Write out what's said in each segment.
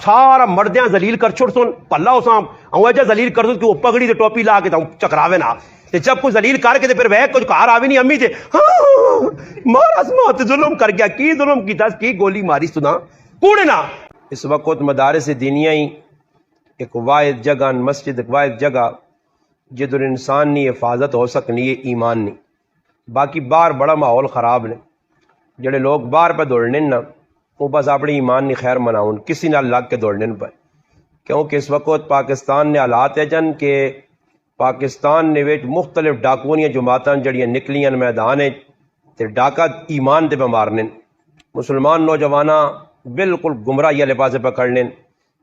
سارا مردیاں ذلیل کر چھوڑ سن پلا اساں او اجا ذلیل کر دو کہ وہ پگڑی تے ٹوپی لا کے چکراوے نا تے جب کوئی ذلیل کر کے تے پھر وہ کچھ گھر آوی نہیں امی تے مارا اسمات ظلم کر گیا کی ظلم کیتا کی گولی ماری سنا کوڑے نا. اس وقت مدارس دینیاں ہی ایک واحد جگہ مسجد ایک واحد جگہ جدھر انسان نہیں حفاظت ہو سکنی ہے ایمان نہیں. باقی باہر بڑا ماحول خراب نے جڑے لوگ باہر پہ دوڑنے نا وہ بس اپنی ایمان نہیں خیر مناؤن کسی نہ لگ کے دوڑنے پہ. کیونکہ اس وقت پاکستان نے حالات ہے جن کہ پاکستان نے ویچ مختلف ڈاکوانیاں جماعتاں جڑیاں نکلیاں میدان تے ڈاکہ ایمان دے پہ مارنے مسلمان نوجواناں بالکل گمراہی والے پاسے پکڑنے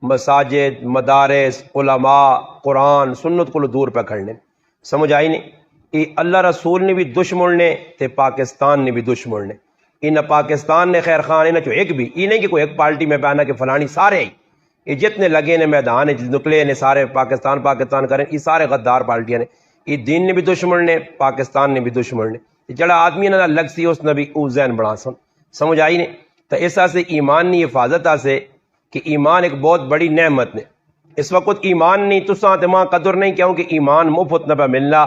مساجد مدارس علماء قرآن سنت کو دور پکڑنے. سمجھ آئی نہیں یہ اللہ رسول نے بھی دشمن نے تے پاکستان نے بھی دشمن نے. ان پاکستان نے خیر خان انہیں جو ایک بھی یہ نہیں کہ کوئی ایک پارٹی میں پہنا کہ فلانی سارے یہ جتنے لگے نے میدان نکلے نے سارے پاکستان کریں یہ سارے غدار پارٹیاں نے. یہ دین نے بھی دشمن نے پاکستان نے بھی دشمن نے جڑا آدمی نہ لگ سی اس نے بھی او ذہن بنا سن. سمجھ آئی نہیں تو اس سے ایمان نہیں حفاظت سے کہ ایمان ایک بہت بڑی نعمت نے. اس وقت ایمان نہیں تساں تے ماں قدر نہیں کیونکہ ایمان مفت نہ پہ ملنا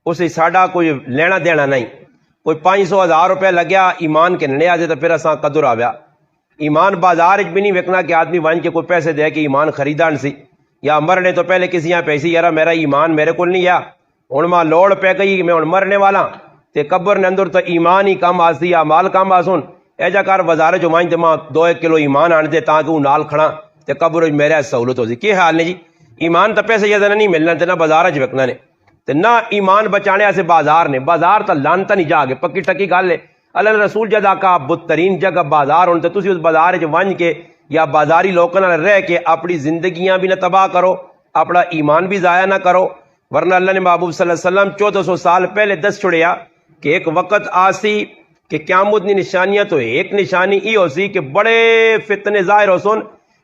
اسے ساڈا کوئی لینا دینا نہیں. کوئی 500,000 روپے لگیا ایمان کے نڑے آجے تو پھر اساں قدر آویا. ایمان بازار بھی نہیں وکنا کہ آدمی ون کے کوئی پیسے دے کہ ایمان خریدان سی یا مرنے تو پہلے کسی یہاں پیسے یارا میرا ایمان میرے کو نہیں ہے ہوں ماں لوڑ پہ گئی میں ہوں مرنے والا تے قبر نے اندر تو ایمان ہی کم آسی یا مال کم آسن ایجا کار وزارے جو مائن تے ماں 2-1 کلو ایمان آن دے تاکہ وہ نال کھڑا تے قبر میرے سہولت ہو سی. کی حال نے جی ایمان تو پیسے یہ نہیں ملنا تے نہ بازار چ وکنا نے تے نہ ایمان بچانے سے بازار نے بازار تو لانتا نہیں جا کے پکی ٹکی گل ہے. اللہ رسول جدا کا بدترین جگہ بازار ہونے تسی اس بازار چ ون کے یا بازاری لوگوں رہ کے اپنی زندگیاں بھی نہ تباہ کرو اپنا ایمان بھی ضائع نہ کرو. ورنہ اللہ نے محبوب صلی اللہ علیہ وسلم 1400 سال پہلے دس چھڑیا کہ ایک وقت آسی کہ قیامت کی نشانیاں تو ایک نشانی ای ہو سی کہ بڑے فتنے ظاہر ہو سن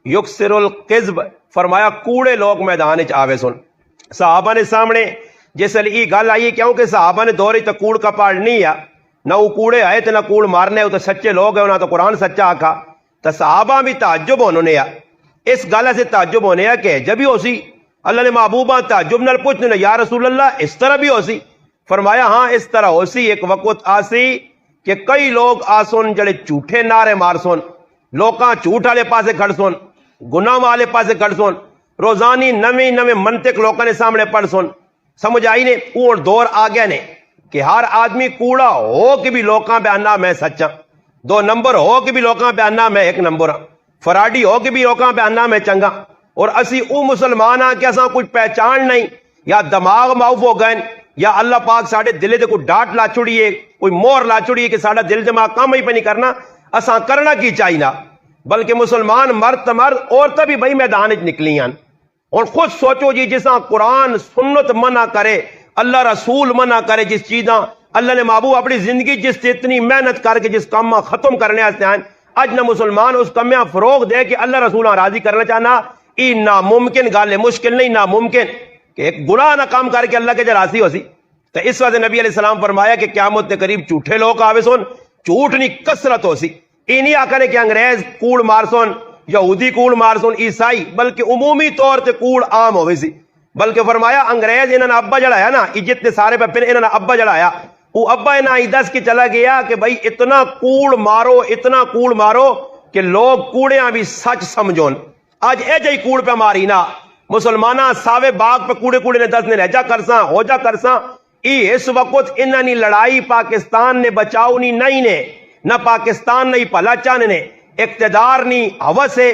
یکسر القذب فرمایا کوڑے لوگ میدان چ آوے سن. صحابہ نے سامنے جس لیے گل آئی کیونکہ صحابہ نے دور تو کوڑ کا پاڑ نہیں ہے نہ وہ کوڑے آئے تو نہ کوڑ مارنے وہ تو سچے لوگ ہیں نہ تو قرآن سچا آکھا. تو صحابہ بھی تعجب ہونے اس گل سے تعجب ہونے کہ جب بھی ہو سی اللہ نے محبوبہ تعجب نال پوچھنے یا رسول اللہ اس طرح بھی ہو سی. فرمایا ہاں اس طرح ہو سی. ایک وقت آسی کہ کئی لوگ آسن جڑے جھوٹے نعرے مار سن لوکاں جھوٹ والے پاسے کھڑ سن گناہ والے پاسے کھڑ سن روزانی نویں منطق لوکاں نے سامنے پڑھ سن. سمجھ آئی نے وہ دور آ گیا نے کہ ہر آدمی کوڑا ہو کہ بھی لوکاں پہ آنا میں سچا 2 نمبر ہو کہ بھی لوکاں پہ آنا میں 1 نمبر ہاں فراڈی ہو کہ بھی لوکاں پہ آنا میں چنگا. اور اسی او مسلمان ہاں کہ اساں کچھ پہچان نہیں یا دماغ معاف ہو گئے یا اللہ پاک ساڑھے دلے دے کوئی ڈاٹ لا چھڑیے کوئی مور لا چھڑیے کہ ساڑھا دل دماغ کام ہی پہ نہیں کرنا اساں کرنا کی چاہینا. بلکہ مسلمان مرد عورتیں بھی بھائی میدان نکلی ہیں. اور خود سوچو جی جساں قرآن سنت منع کرے اللہ رسول منع کرے جس چیزاں اللہ نے محبوب اپنی زندگی جس سے اتنی محنت کر کے جس کام ختم کرنے آتے ہیں اج نہ مسلمان اس کام فروغ دے کہ اللہ رسول راضی کرنا چاہنا یہ ناممکن گل ہے. مشکل نہیں ناممکن کہ ایک گناہ نہ کام کر کے اللہ کے جراسی ہو سی. تو اس وجہ نبی علیہ السلام فرمایا کہ قیامت کے قریب جھوٹے لوگ آوے سن جھوٹ نہیں کثرت ہو سی. یہ نہیں آکھنے کہ انگریز کوڑ مار سن یہودی کوڑ مار سن عیسائی بلکہ عمومی طور تے کوڑ عام ہوئے سی. بلکہ فرمایا انگریز انہوں نے ابا جڑایا نا جتنے سارے پہ پھر انہوں نے ابا جڑایا وہ ابا انہوں نے دس کے چلا گیا کہ بھائی اتنا کوڑ مارو کہ لوگ کوڑیاں بھی سچ سمجھون. آج اے جائی کوڑ پہ ماری نا مسلمانہ ساوے باغ پہ کوڑے نے 10 نے لہجا کرساں ہو جا کرساں. اس وقت انہوں نے لڑائی پاکستان نے بچاؤ نہیں نے نہ پاکستان نہیں پھلا چاہنے نے اقتدار نہیں ہوس ہے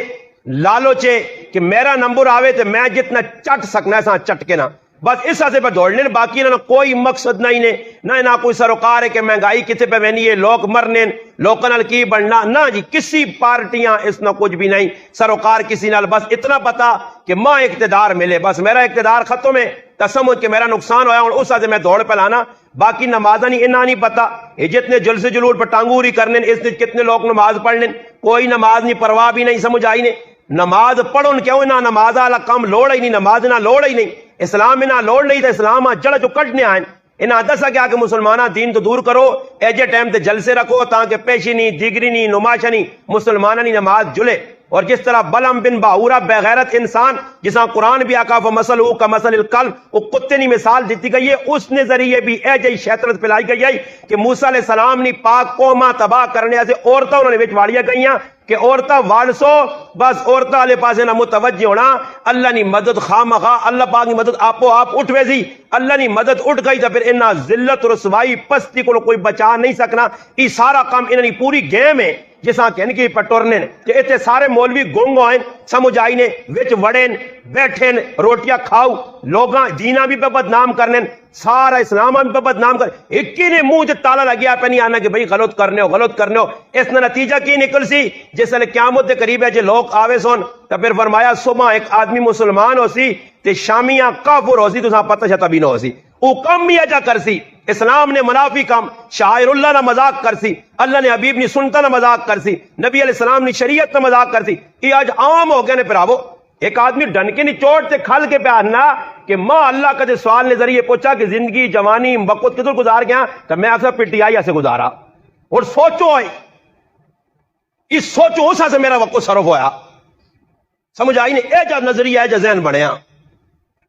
لالوچے کہ میرا نمبر آوے تو میں جتنا چٹ سکنا ہے چٹ کے نا بس اس سے پہ دوڑنے باقی نہ کوئی مقصد نہیں نے نہ کوئی سروکار ہے کہ مہنگائی کتے پہ بہنی ہے لوگ مرنے لوکاں نال کی بڑھنا نہ جی کسی پارٹیاں اس نہ کچھ بھی نہیں سروکار کسی نال بس اتنا پتا کہ ماں اقتدار ملے بس میرا اقتدار ختم ہے تسمجھ کہ میرا نقصان ہویا اور اس سے میں دوڑ پہ لانا باقی نماز نہیں پتا یہ جتنے جلسے جلوٹ پر ٹانگوری کرنے اس نے کتنے لوگ نماز پڑھنے کوئی نماز نہیں پرواہ بھی نہیں. سمجھ آئی نے نماز پڑھن کیوں نہ نماز والا کام لوڑ ہی نہیں نماز نہ لوڑ ہی نہیں اسلام میں نہ لوڑ نہیں تو اسلام جڑ جو کٹنے آئیں انہاں دسا کیا کہ مسلمانہ دین تو دور کرو ایجے ٹائم تے جلسے رکھو تاکہ پیشی نہیں دیگری نہیں نماشا نہیں مسلمانہ نہیں نماز جلے. اور جس طرح بلم بن باورا بغیرت انسان جسا قرآن بھی آقا فمثل کا مثل الکلب وہ کتے نی مثال دیتی گئی ہے، اس نے ذریعے بھی اے جی شیطنت پلائی گئی ہے کہ موسیٰ علیہ السلام نے پاک قومہ تباہ کرنے سے عورتوں انہوں نے وچ واڑیاں گئیاں کہ عورتہ والسو بس عورتہ علیہ پاسے نہ متوجہ ہونا، اللہ نی مدد خامخواہ اللہ پاک نی مدد آپو آپ اٹھ ویسی، اللہ نی مدد اٹھ گئی تو پھر انہاں ذلت رسوائی پستی کو کوئی بچا نہیں سکنا۔ یہ سارا کام انہوں نے پوری گیم ہے جساں کہنے کی پٹورنے کہ اتنے سارے مولوی گونگ ہوئیں سمجھ آئی نے وچ وڑیں بیٹھیں روٹیاں کھاؤ لوگاں دینا بھی پہ بدنام کرنے سارا اسلام بھی پہ بدنام کر ایک ہی نے منہ جو تالا لگیا پہ نہیں آنا کہ بھئی غلط کرنے ہو اس نے نتیجہ کی نکل سی جس نے قیامت دے قریب ہے جے لوگ آوے سون تو پھر فرمایا صبح ایک آدمی مسلمان ہو سی تے شامیاں کافر ہو سی تو پتہ شتا بھی نہ ہو سی او کم بھی اجا کر سی اسلام نے منافی کم شاعر اللہ نہ مذاق کر سی اللہ نے حبیب نے سنتا نہ مذاق کر سی نبی علیہ السلام نے شریعت نہ مذاق کر سی یہ آج عام ہو گئے نے پھراو ایک آدمی ڈنکے نہیں چوٹ سے کھل کے پہننا کہ ماں اللہ کا سوال نے ذریعے پوچھا کہ زندگی جوانی وقت کدھر گزار گیا تو میں اکثر پٹی آئی ایسے گزارا اور سوچو اس سوچو اس سے میرا وقت صرف ہویا سمجھ آئی نہیں اے جا نظریہ اے جا ذہن بڑھیا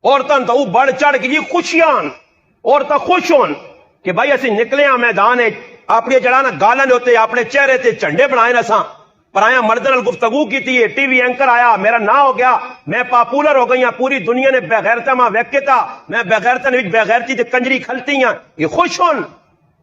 عورتاں تو بڑھ چڑھ کے جی خوشیاں عورتاں خوش ہون کہ بھائی اسی نکلے ہیں میدان اپنی جڑانا گالاں ہوتے اپنے چہرے تے جھنڈے بنائے نہ ساں پر آیا مردن گفتگو کی تھی ٹی وی اینکر آیا میرا نہ ہو گیا میں پاپولر ہو گئی ہوں پوری دنیا نے بغیرتا ماں ویکتا میں بغیرتا نے بغیرتی تے کنجری کھلتی ہیں یہ خوش ہون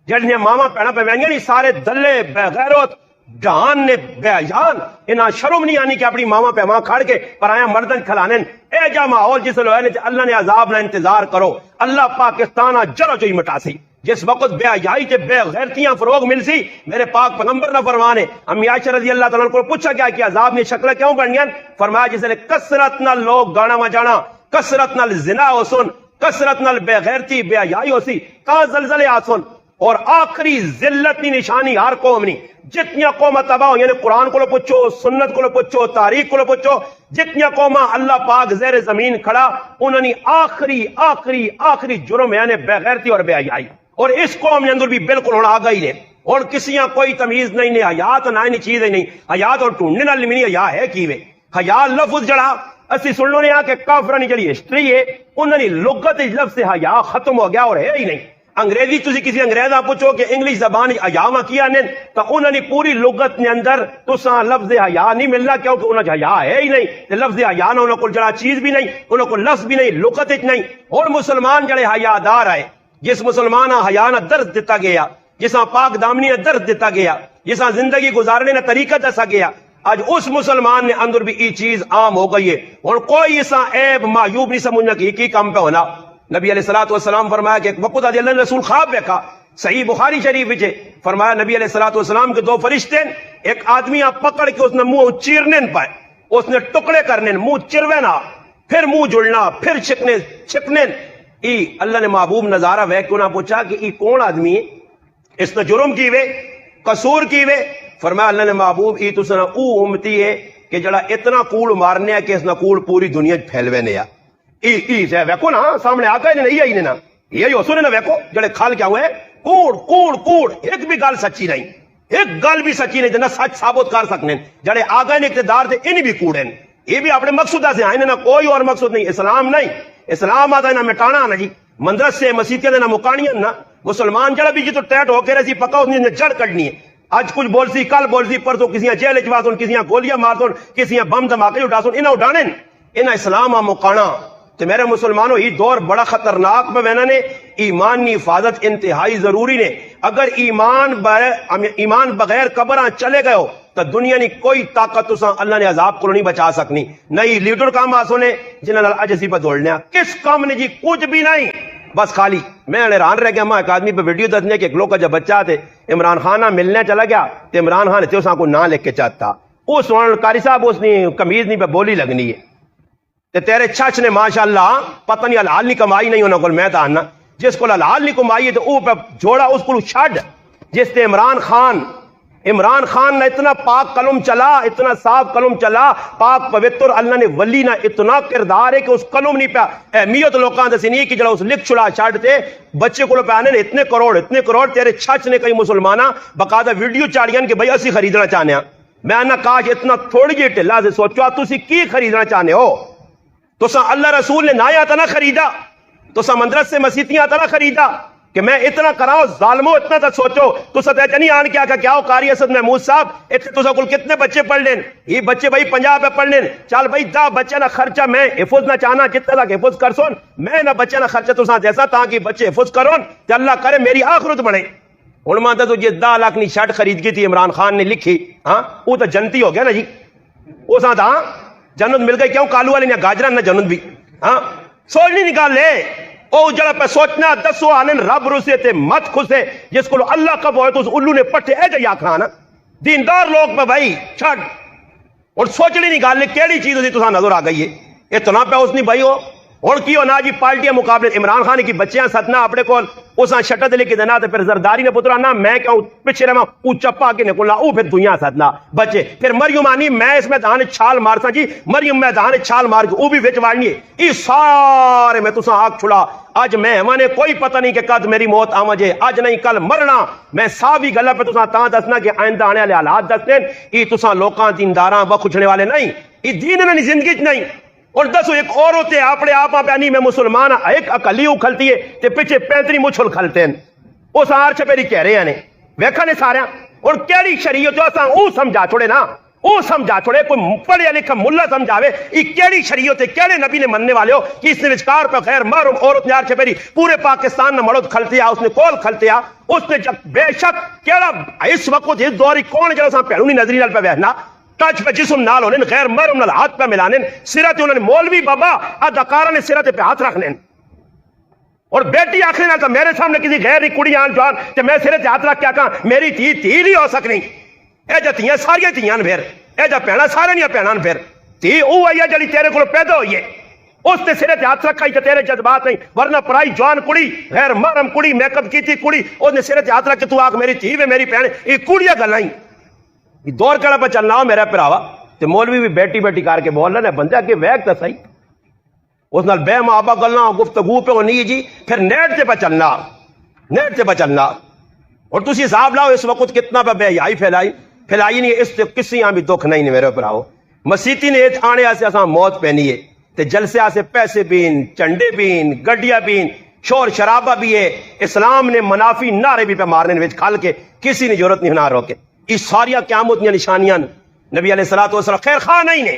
جڑیاں ماما پینا پہ وینگے نہیں سارے دلے بغیرت جہان نے بیان انہاں شرم نہیں آنی کہ اپنی ماما پہ وہاں کھڑ کے پر آیا مردن کھلانے اے جا ماحول جس لوگ ہے اللہ نے عذاب نہ انتظار کرو اللہ پاکستانہ جرو جو ہی مٹا سی جس وقت بے حیائی تے بے غیرتیاں فروغ مل سی میرے پاک پیغمبر نہ فرمانے امی عائشہ رضی اللہ تعالیٰ کو پوچھا کیا کہ عذاب نے شکلیں کیوں بڑھنیاں فرمایا جس نے کثرت نال لوگ گانا مجانا کثرت نال زنا ہو سن کثرت نال بے غیرتی بے حیائی ہو سی تا زلزلے آ سن اور آخری ذلت کی نشانی ہر قوم نہیں جتنی قوم تباہ ہو یعنی قرآن کو لو پوچھو سنت کو لو پوچھو تاریخ کو لو پوچھو جتنی قوم اللہ پاک زیر زمین کھڑا انہوں نے آخری جرم یعنی بے غیرتی اور بے حیائی اور اس قوم کے اندر بھی بالکل ہونا آ گئی ہے اور کسی کوئی تمیز نہیں حیات نہ چیز ہی نہیں حیات اور ٹونڈنے نال نہیں حیا ہے کیویں حیا لفظ جڑا اسی سن لو نے کہ کافراں دی جڑی ہسٹری ہے انہاں دی لغت لفظ حیا ختم ہو گیا اور ہے ہی نہیں انگریزی تسی کسی انگریزاں پوچھو کہ انگلش زبان حیا ما کیا نے تو انہاں دی پوری لغت نے اندر تساں لفظ حیا نہیں ملنا کیونکہ انہاں حیا ہے ہی نہیں تے لفظ حیا نہ انہاں کول جڑا چیز بھی نہیں انہاں کول لفظ بھی نہیں لغت وچ نہیں اور مسلمان جڑے حیا دار آئے جس مسلمان حیا نہ درس دیتا گیا جساں پاک دامنی نہ درس دیتا گیا جساں زندگی گزارنے نہ طریقہ دسا گیا آج اس مسلمان نے اندر بھی یہ چیز عام ہو گئی ہے اور کوئی ایسا عیب معیوب نہیں سمجھنا کہ کی کام پہ ہونا نبی علیہ السلام فرمایا کہ ایک وقت اللہ نے رسول خواب دیکھا صحیح بخاری شریف وچ فرمایا نبی علیہ السلام کے دو فرشتے ایک آدمی آپ پکڑ کے اس نے منہ چیرنے پائے اس نے ٹکڑے کرنے منہ چروینا پھر منہ جڑنا پھر چھپنے اللہ نے محبوب نظارہ وے کیوں نہ پوچھا کہ یہ کون آدمی ہے اس نے جرم کی وے قصور کی وے فرمایا اللہ نے محبوب یہ تو سنا او امتی ہے کہ جڑا اتنا کوڑ مارنے ہے کہ اس نے کوڑ پوری دنیا پھیلوے نے ویکو نا سامنے آ گئے نہیں آئی نے نا یہی ہو سنے نا ویکو جڑے کھال کیا ہوئے کوڑ ایک بھی گل سچی نہیں ایک گل بھی سچی نہیں جنہ سچ ثابت کر سکنے جڑے آ گئے اقتدار سے انہیں بھی کوڑے یہ بھی اپنے مقصود سے آئے نا کوئی اور مقصود نہیں اسلام نہیں اسلام آتا ہے نہ مٹانا نا جی مدرسے مسیتیں نہ مکانیاں نا مسلمان جڑا بھی جی تو ٹیٹ ہو کے رہی پکا اس نے جڑ کٹنی ہے آج کچھ بول سی کل بول سی پر تو کسی جیل چوا سن کسی گولیاں مار سن کسی بم دھماکے اٹھا سن انہیں اٹھانے انہیں اسلام آ مکانا تو میرے مسلمانوں یہ دور بڑا خطرناک میں وینا نے ایمان کی حفاظت انتہائی ضروری نے اگر ایمان بغیر قبراں چلے گئے ہو تو دنیا نے کوئی طاقت تساں اللہ نے عذاب کو نہیں بچا سکنی نہیں لیڈر کام آسو نے جنہاں نال اج اسی پہ دوڑنے کس کام نے جی کچھ بھی نہیں بس خالی میں حیران رہ گیا میں ایک آدمی پہ ویڈیو دسنے کہ ایک لوگ کا جب بچہ تھے عمران خان ملنے چلا گیا تو عمران خان تھے اساں کو نہ لکھ کے چاہتا اس قاری صاحب اس نے کمیز نہیں پہ بولی لگنی ہے تے تیرے چچ نے ماشاءاللہ پتہ نہیں حلال نہیں کمائی نہیں انہاں کول میں تا آنا جس کو حلال نہیں کمائی تو او پہ جوڑا اس کو چھڈ جس تے عمران خان نے اتنا پاک قلم چلا اتنا صاف قلم چلا پاک پوتر اللہ نے ولی نہ اتنا کردار ہے کہ اس قلم نہیں پیا اہمیت لوکاں دے سنی کہ جڑا اس لکھ چھڑا چھڈ تے بچے کو پہ آنے اتنے کروڑ تیرے چچ نے کئی مسلماناں باقاعدہ ویڈیو چاڑیاں کہ بھائی اسی خریدنا چاہنے ہیں میں نہ کاش اتنا تھوڑی جی ٹھلا سے سوچو تسی کی خریدنا چاہنے ہو؟ تسا اللہ رسول نے نایا تا نہ خریدا، تسا مدرسے مسیتیاں تا نہ خریدا کہ میں اتنا کراؤ ظالمو اتنا تا سوچو تسا تے چنی آن کیا کہ کیا ہو قاری اسد محمود صاحب اتنے تسا کل کتنے بچے پڑھ لین؟ یہ بچے بھائی 50 پہ پڑھ لین، چل بھائی 10 بچے نہ خرچہ میں حفظ نہ چاہنا جتنا تک حفظ کر سن میں نہ بچے نہ خرچہ تسا جیسا تاکہ بچے حفظ کرون تے اللہ کرے میری آخرت بنے۔ ہن مانتا تو جس 10 لاکھ نی شرٹ خرید کی تھی عمران خان نے لکھی، ہاں وہ تو جنتی ہو گیا نا جی، وہ ساتھ ہاں جنت مل گئی، کیوں کالو والے نے گاجرا نہ جنت بھی، ہاں سوچ نہیں نکال لے او جڑا پہ سوچنا دسو آنن رب رسے تے مت خسے جس کو اللہ کا بوئے تو اس الو نے پٹھے اے جا کھانا دیندار لوگ پہ بھائی چھڑ اور سوچنی نہیں گال لے کیڑی چیز ہوتی تساں نظر آ گئی ہے اتنا پہ اس نہیں بھائی ہو اور کیوں نہ جی پارٹیاں مقابلے عمران خان کی بچیاں ستنا اپنے کول اساں شٹت لے کے دینا تے پھر زرداری نے پترا نہ میں کہوں پیچھے رہا او چپا کے نکلنا او پھر دنیا ستنا بچے پھر مریم آنی میں اس میدان چھال مار سا جی مریم میدان چھال مار کے او بھی وچ وارنی ہے ای سارے میں تساں آگ چھڑا اج میں ہمیں کوئی پتہ نہیں کہ کد میری موت آواں جے اج نہیں کل مرنا میں صافی گلا پہ تساں تاں دسنا کہ آئندہ آنے والے حالات دسنے ای تساں لوکاں دینداراں بخچنے والے نہیں ای دین نہیں زندگی نہیں اور دسو ایک اور ہوتے اپنے آپ پہ نہیں میں مسلمان ایک اکلی اکھلتی ہے تے پیچھے 35 مچھل کھلتے ہیں وہ سار چھپیری کہہ رہے ہیں ویکھا نے سارے اور کیڑی شریعت جو اساں او سمجھا چھوڑے نا او سمجھا چھوڑے کوئی پڑھیا لکھا ملا سمجھاوے یہ کیڑی شریعت ہے کیڑے نبی نے مننے والے ہو کہ اس نے وچکار پہ خیر محروم عورت نیار چھپیری پورے پاکستان نہ مرد کھلتے اس نے کول کھلتے اس نے جب بے شک کیڑا اس وقت اس دوری کون جڑا اساں پہلونی نظری نال پہ بہنا ٹچ پہ جسم نال ہونے غیر محرم نال ہاتھ پہ ملانے سرت انہوں نے مولوی بابا اداکارہ نے سرت پہ ہاتھ رکھنے اور بیٹی آخری نال تو میرے سامنے کسی غیر دی کڑی آن جوان کہ میں سرت پہ ہاتھ رکھ کیا کہاں میری تھی نہیں ہو سکنی اے جا تیاں ساریاں تیاں پھر اے جا پینا سارے نہیں پینا پھر تھی او آئی جڑی تیرے کو پیدا ہوئی ہے اس نے سرے تے ہاتھ رکھا ہی تیرے جذبات نہیں ورنہ پرائی جوان کڑی غیر محرم کڑی میک اپ کی تھی کڑی اس نے سرے تے ہاتھ رکھ کے تو آگ میری تھی وے میری پہن یہ کڑیاں گلائیں یہ دور کڑا پہ چلنا ہو میرا پراوا تے مولوی بھی بیٹی بیٹی کار کے بول رہا ہے بندہ کہ ویک تا صحیح اس نال بے مابا گلنا گفتگو پہ ہونی جی پھر نیٹ تے پہ چلنا نیٹ تے پہ چلنا اور تسی حساب لاؤ اس وقت کتنا پہ بے حیائی پھیلائی نہیں اس تے کسی بھی دکھ نہیں میرے پراو مسیتی نے آنے سے اساں موت پہنی ہے تے جلسے آسے پیسے بین چنڈے بین گڈیا بین شور شرابہ بھی ہے اسلام نے منافی نعرے بھی پہ مارنے وچ کھال کے کسی نے ضرورت نہیں نہ روکے یہ ساریا قیامت دیا نشانیاں نبی علیہ الصلوۃ والسلام خیر خواہ نہیں نے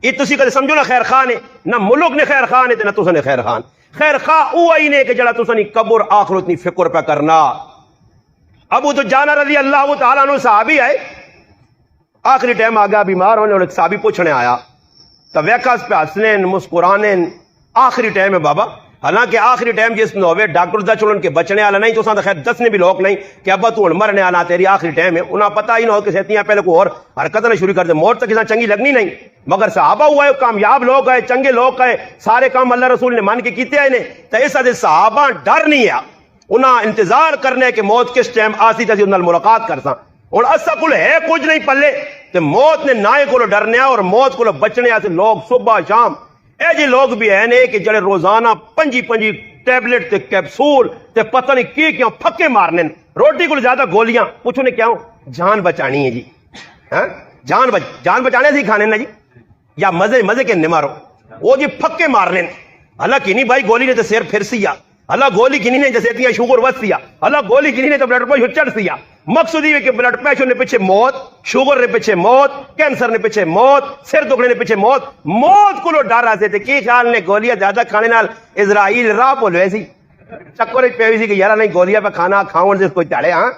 یہ تسی کدے سمجھو نہ خیر خواہ نے نہ ملک نے خیر خواہ نے تے نہ تساں نے خیر خواہ خیر خواہ او آئی نے کہ جڑا تساں نی قبر آخرت نی فکر پہ کرنا ابو دجانہ رضی اللہ تعالیٰ عنہ صحابی آئے آخری ٹائم آگیا بیمار ہونے اور ایک صحابی پوچھنے آیا تو ویکاس پہ ہسنے مسکرانے آخری ٹائم ہے بابا حالانکہ آخری ٹائم جس نے ہوئے ڈاکٹر دا چلن کے بچنے والا نہیں تو سان خیر دسنے بھی لوگ نہیں کہ ابا تو مرنے والا تیری آخری ٹائم ہے انہاں پتہ ہی نہ ہو کہ سیتیاں پہلے کو اور حرکت نہ شروع کر دے موت تک کساں چنگی لگنی نہیں مگر صحابہ ہوا ہے کامیاب لوگ ہے چنگے لوگ ہے سارے کام اللہ رسول نے مان کے کیتے آئے نے تو اس حد صحابہ ڈر نہیں ہے انہاں انتظار کرنے کہ موت کس ٹائم آسی تھی انہاں ملاقات کرساں اور اسا کل ہے کچھ نہیں پلے تو موت نے نائے کو ڈرنے اور موت کو بچنے سے لوگ صبح شام اے جی لوگ بھی ہیں کہ جڑے روزانہ پنجی ٹیبلٹ تے کیپسول تے پتہ نہیں کی کیوں پھکے مارنے روٹی کو زیادہ گولیاں پوچھنے کیوں جان بچانی ہے جی ہاں جان بچانے سے کھانے نا جی یا مزے کے نمارو وہ جی پھکے مارنے اللہ کی نہیں بھائی گولی نے تو سیر پھر سیا اللہ گولی کی نہیں جیسے اتنی شوگر وس سیا اللہ گولی کی نہیں تو بلڈ پریشر چڑھ سیا مقصود یہ کہ بلڈ پریشر نے پیچھے موت شوگر نے پیچھے موت کینسر نے پیچھے موت سر دکھنے نے پیچھے موت کو لو ڈر رہے تھے کی خیال نے گولیاں زیادہ کھانے نال اسرائیل راہ بول رہے سی چکر پی سی کہ یار نہیں گولیاں پہ کھانا کھاؤں سے کوئی چڑھے ہاں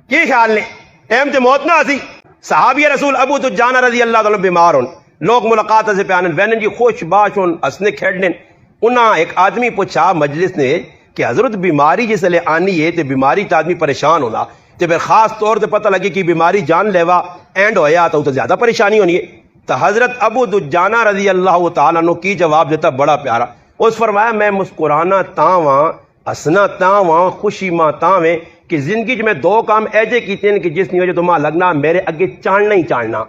کی خیال نے ٹائم تے موت نہ آسی صحابی رسول ابو دجانہ رضی اللہ تعالی بیمار ہون لوگ ملاقات سے پیانن وینن جی خوش باش ہون ہسنے کھیڑنے انہاں ایک آدمی پوچھا مجلس نے کہ حضرت بیماری جس لئے آنی ہے تے بیماری تا آدمی پریشان ہونا تے پھر خاص طور تے پتہ لگے کہ بیماری جان لیوا اینڈ ہویا تو زیادہ پریشانی ہونی ہے تو حضرت ابو دجانہ رضی اللہ تعالیٰ عنہ کی جواب دیتا بڑا پیارا اس فرمایا میں مسکرانا تاواں ہسنا تاواں خوشی ماں تاویں کہ زندگی میں دو کام ایجے کیتے ہیں کہ جس نہیں وجہ تو ماں لگنا میرے اگے چاننا ہی چاننا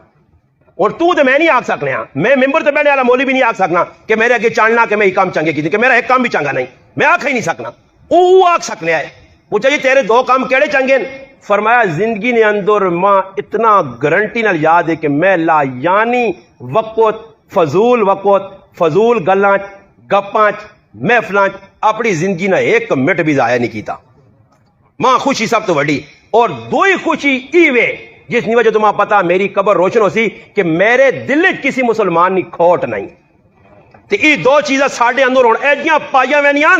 اور تو میں نہیں آگ سکنے ہاں میں ممبر تے بیٹھنے والا مولوی بھی نہیں آگ سکنا کہ میرے اگے چاننا کہ میں یہ کام چنگے کیتے کہ میرا ایک کام بھی چنگا نہیں میں آکھ ہی نہیں سکنا او آگ سکنے آئے پوچھا جی تیرے دو کام کیڑے چنگے فرمایا زندگی نے اندر ماں اتنا گارنٹی نال یاد ہے کہ میں لا یعنی وقت فضول گلاں گپاں محفلاں اپنی زندگی نہ ایک منٹ بھی ضائع نہیں کیتا. ماں خوشی سب تو وڈی اور دوئی خوشی ایوے جس کی وجہ تمہیں پتا میری قبر روشن ہو سی کہ میرے دل کسی مسلمان کی کھوٹ نہیں. تو یہ دو چیزیں ساڈے اندر ہوں ایڈیاں پائیاں وینیاں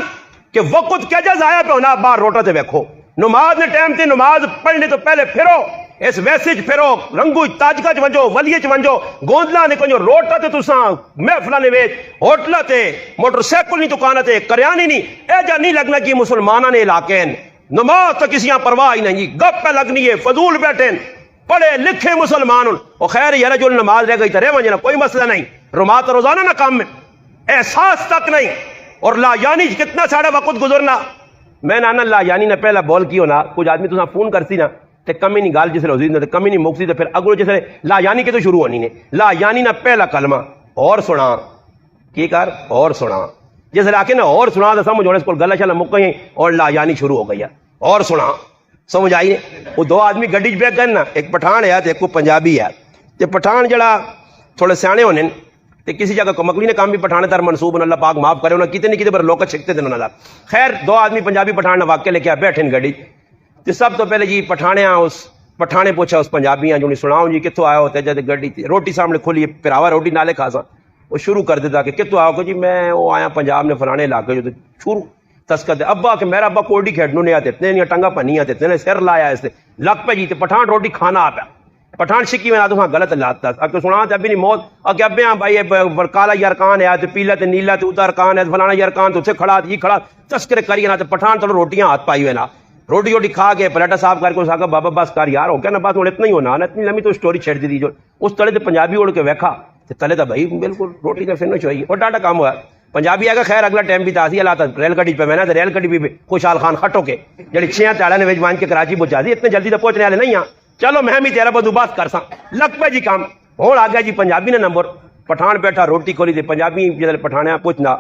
کہ وقت کیا جا ضائع پہ ہونا. باہر روٹا تے ویکھو نماز نے ٹائم تے نماز پڑھنے تو پہلے پھرو اس ویسے پھرو رنگو تاجکا چ ونجو ولیے چ ونجو گوندلا نے کنجو روٹا تے تساں محفلاں نے وچ ہوٹل تے موٹر سائیکل نہیں دکان تے کریانی نہیں اے جا نہیں لگنا کہ مسلماناں نے علاقے نماز تو کسی پرواہ ہی نہیں گپ پہ لگنی ہے فضول بیٹھے پڑھے لکھے مسلمان وہ خیر یار جو نماز رہ گئی تو رہ ونجنا کوئی مسئلہ نہیں. رومات روزانہ نہ کام میں احساس تک نہیں اور لا یعنی کتنا سارا وقت گزرنا. میں نانا لا یعنی نہ پہلا بول کی ہونا کچھ آدمی تو فون کرسی نا تے کمی نہیں گال جسے ہوتی تے کمی نہیں مکسی تے پھر اگلو جسے لا یعنی کے تو شروع ہونی نے لا یعنی نہ پہلا کلمہ اور سنا کی کر اور سنا جس علاقے نے اور سنا تو سمجھ اس کو گلا شلا مک گئی اور لا یعنی شروع ہو گئی ہے اور سنا سمجھ آئی. وہ دو آدمی گڈی بیٹھ گئے نا ایک پٹھان ہے ایک کو پنجابی ہے. تے پٹھان جڑا تھوڑے سیانے ہونے تے کسی جگہ کو مکلی نے کام بھی پٹھانے تر منصوب اللہ پاک معاف کرے انہوں کتنے کتنے پر لوگ چھکتے تھے انہوں نے. خیر دو آدمی پنجابی پٹھان نے واقعہ لے کے بیٹھے گڈی تے سب تو پہلے جی پٹھانے پوچھا اس پنجابیاں جو سناؤ جی کتوں آئے ہوتے جب گڈی روٹی سامنے کھولی پراوا روٹی نالے کھا سا وہ شروع کر دیتا کہ کتوں آؤ کہ جی میں وہ آیا پنجاب نے فلانے علاقے جو شروع تسکر ابا کہ میرا ابا کوڈی کھیڈنوں نے آتے اتنے نہیں ٹنگا پنی آتے اتنے سر لایا اس نے لگ پہ جی تے پٹھان روٹی کھانا آ پیا. پٹھان شکی میں تو غلط لاتا اب تو سنا ابھی نہیں موت کہ اب بھائی کالا یارکان ہے تے پیلا تے نیلا تے ادھر کان ہے فلانا یارکان تو اتنے کھڑا یہ کھڑا تسکرے کریے نا تے پٹھان تو روٹیاں ہاتھ پائی ہوئے نا روٹی کھا کے پلیٹا صاف کر کے اس آگا بابا بس کر یار ہو گیا نا بس ہوں اتنا ہی ہونا نا اتنی لمبی تو اسٹوری چھڑ دی جو اس تلے تے پنجابی اڑ کے ویکھا تے تلے تو بھائی بالکل روٹی کا فنش ہوئی اور ڈاٹا کام ہوا. پنجابی آگا خیر اگلا ٹائم بھی تاسی اللہ تعالیٰ ریل گڈی پہ میں ریل گڈی بھی خوشحال خان کھٹو کے جڑی 6 تاڑا نے وان کے کراچی پہنچا دی اتنے جلدی تو پہنچنے والے نہیں ہاں چلو میں بھی تیرا بندوبست کر سا لگ پہ جی کام ہوں آ گیا جی پنجابی نے نمبر پٹھان بیٹھا روٹی کھولی تھی پنجابی جب پٹھانے پوچھنا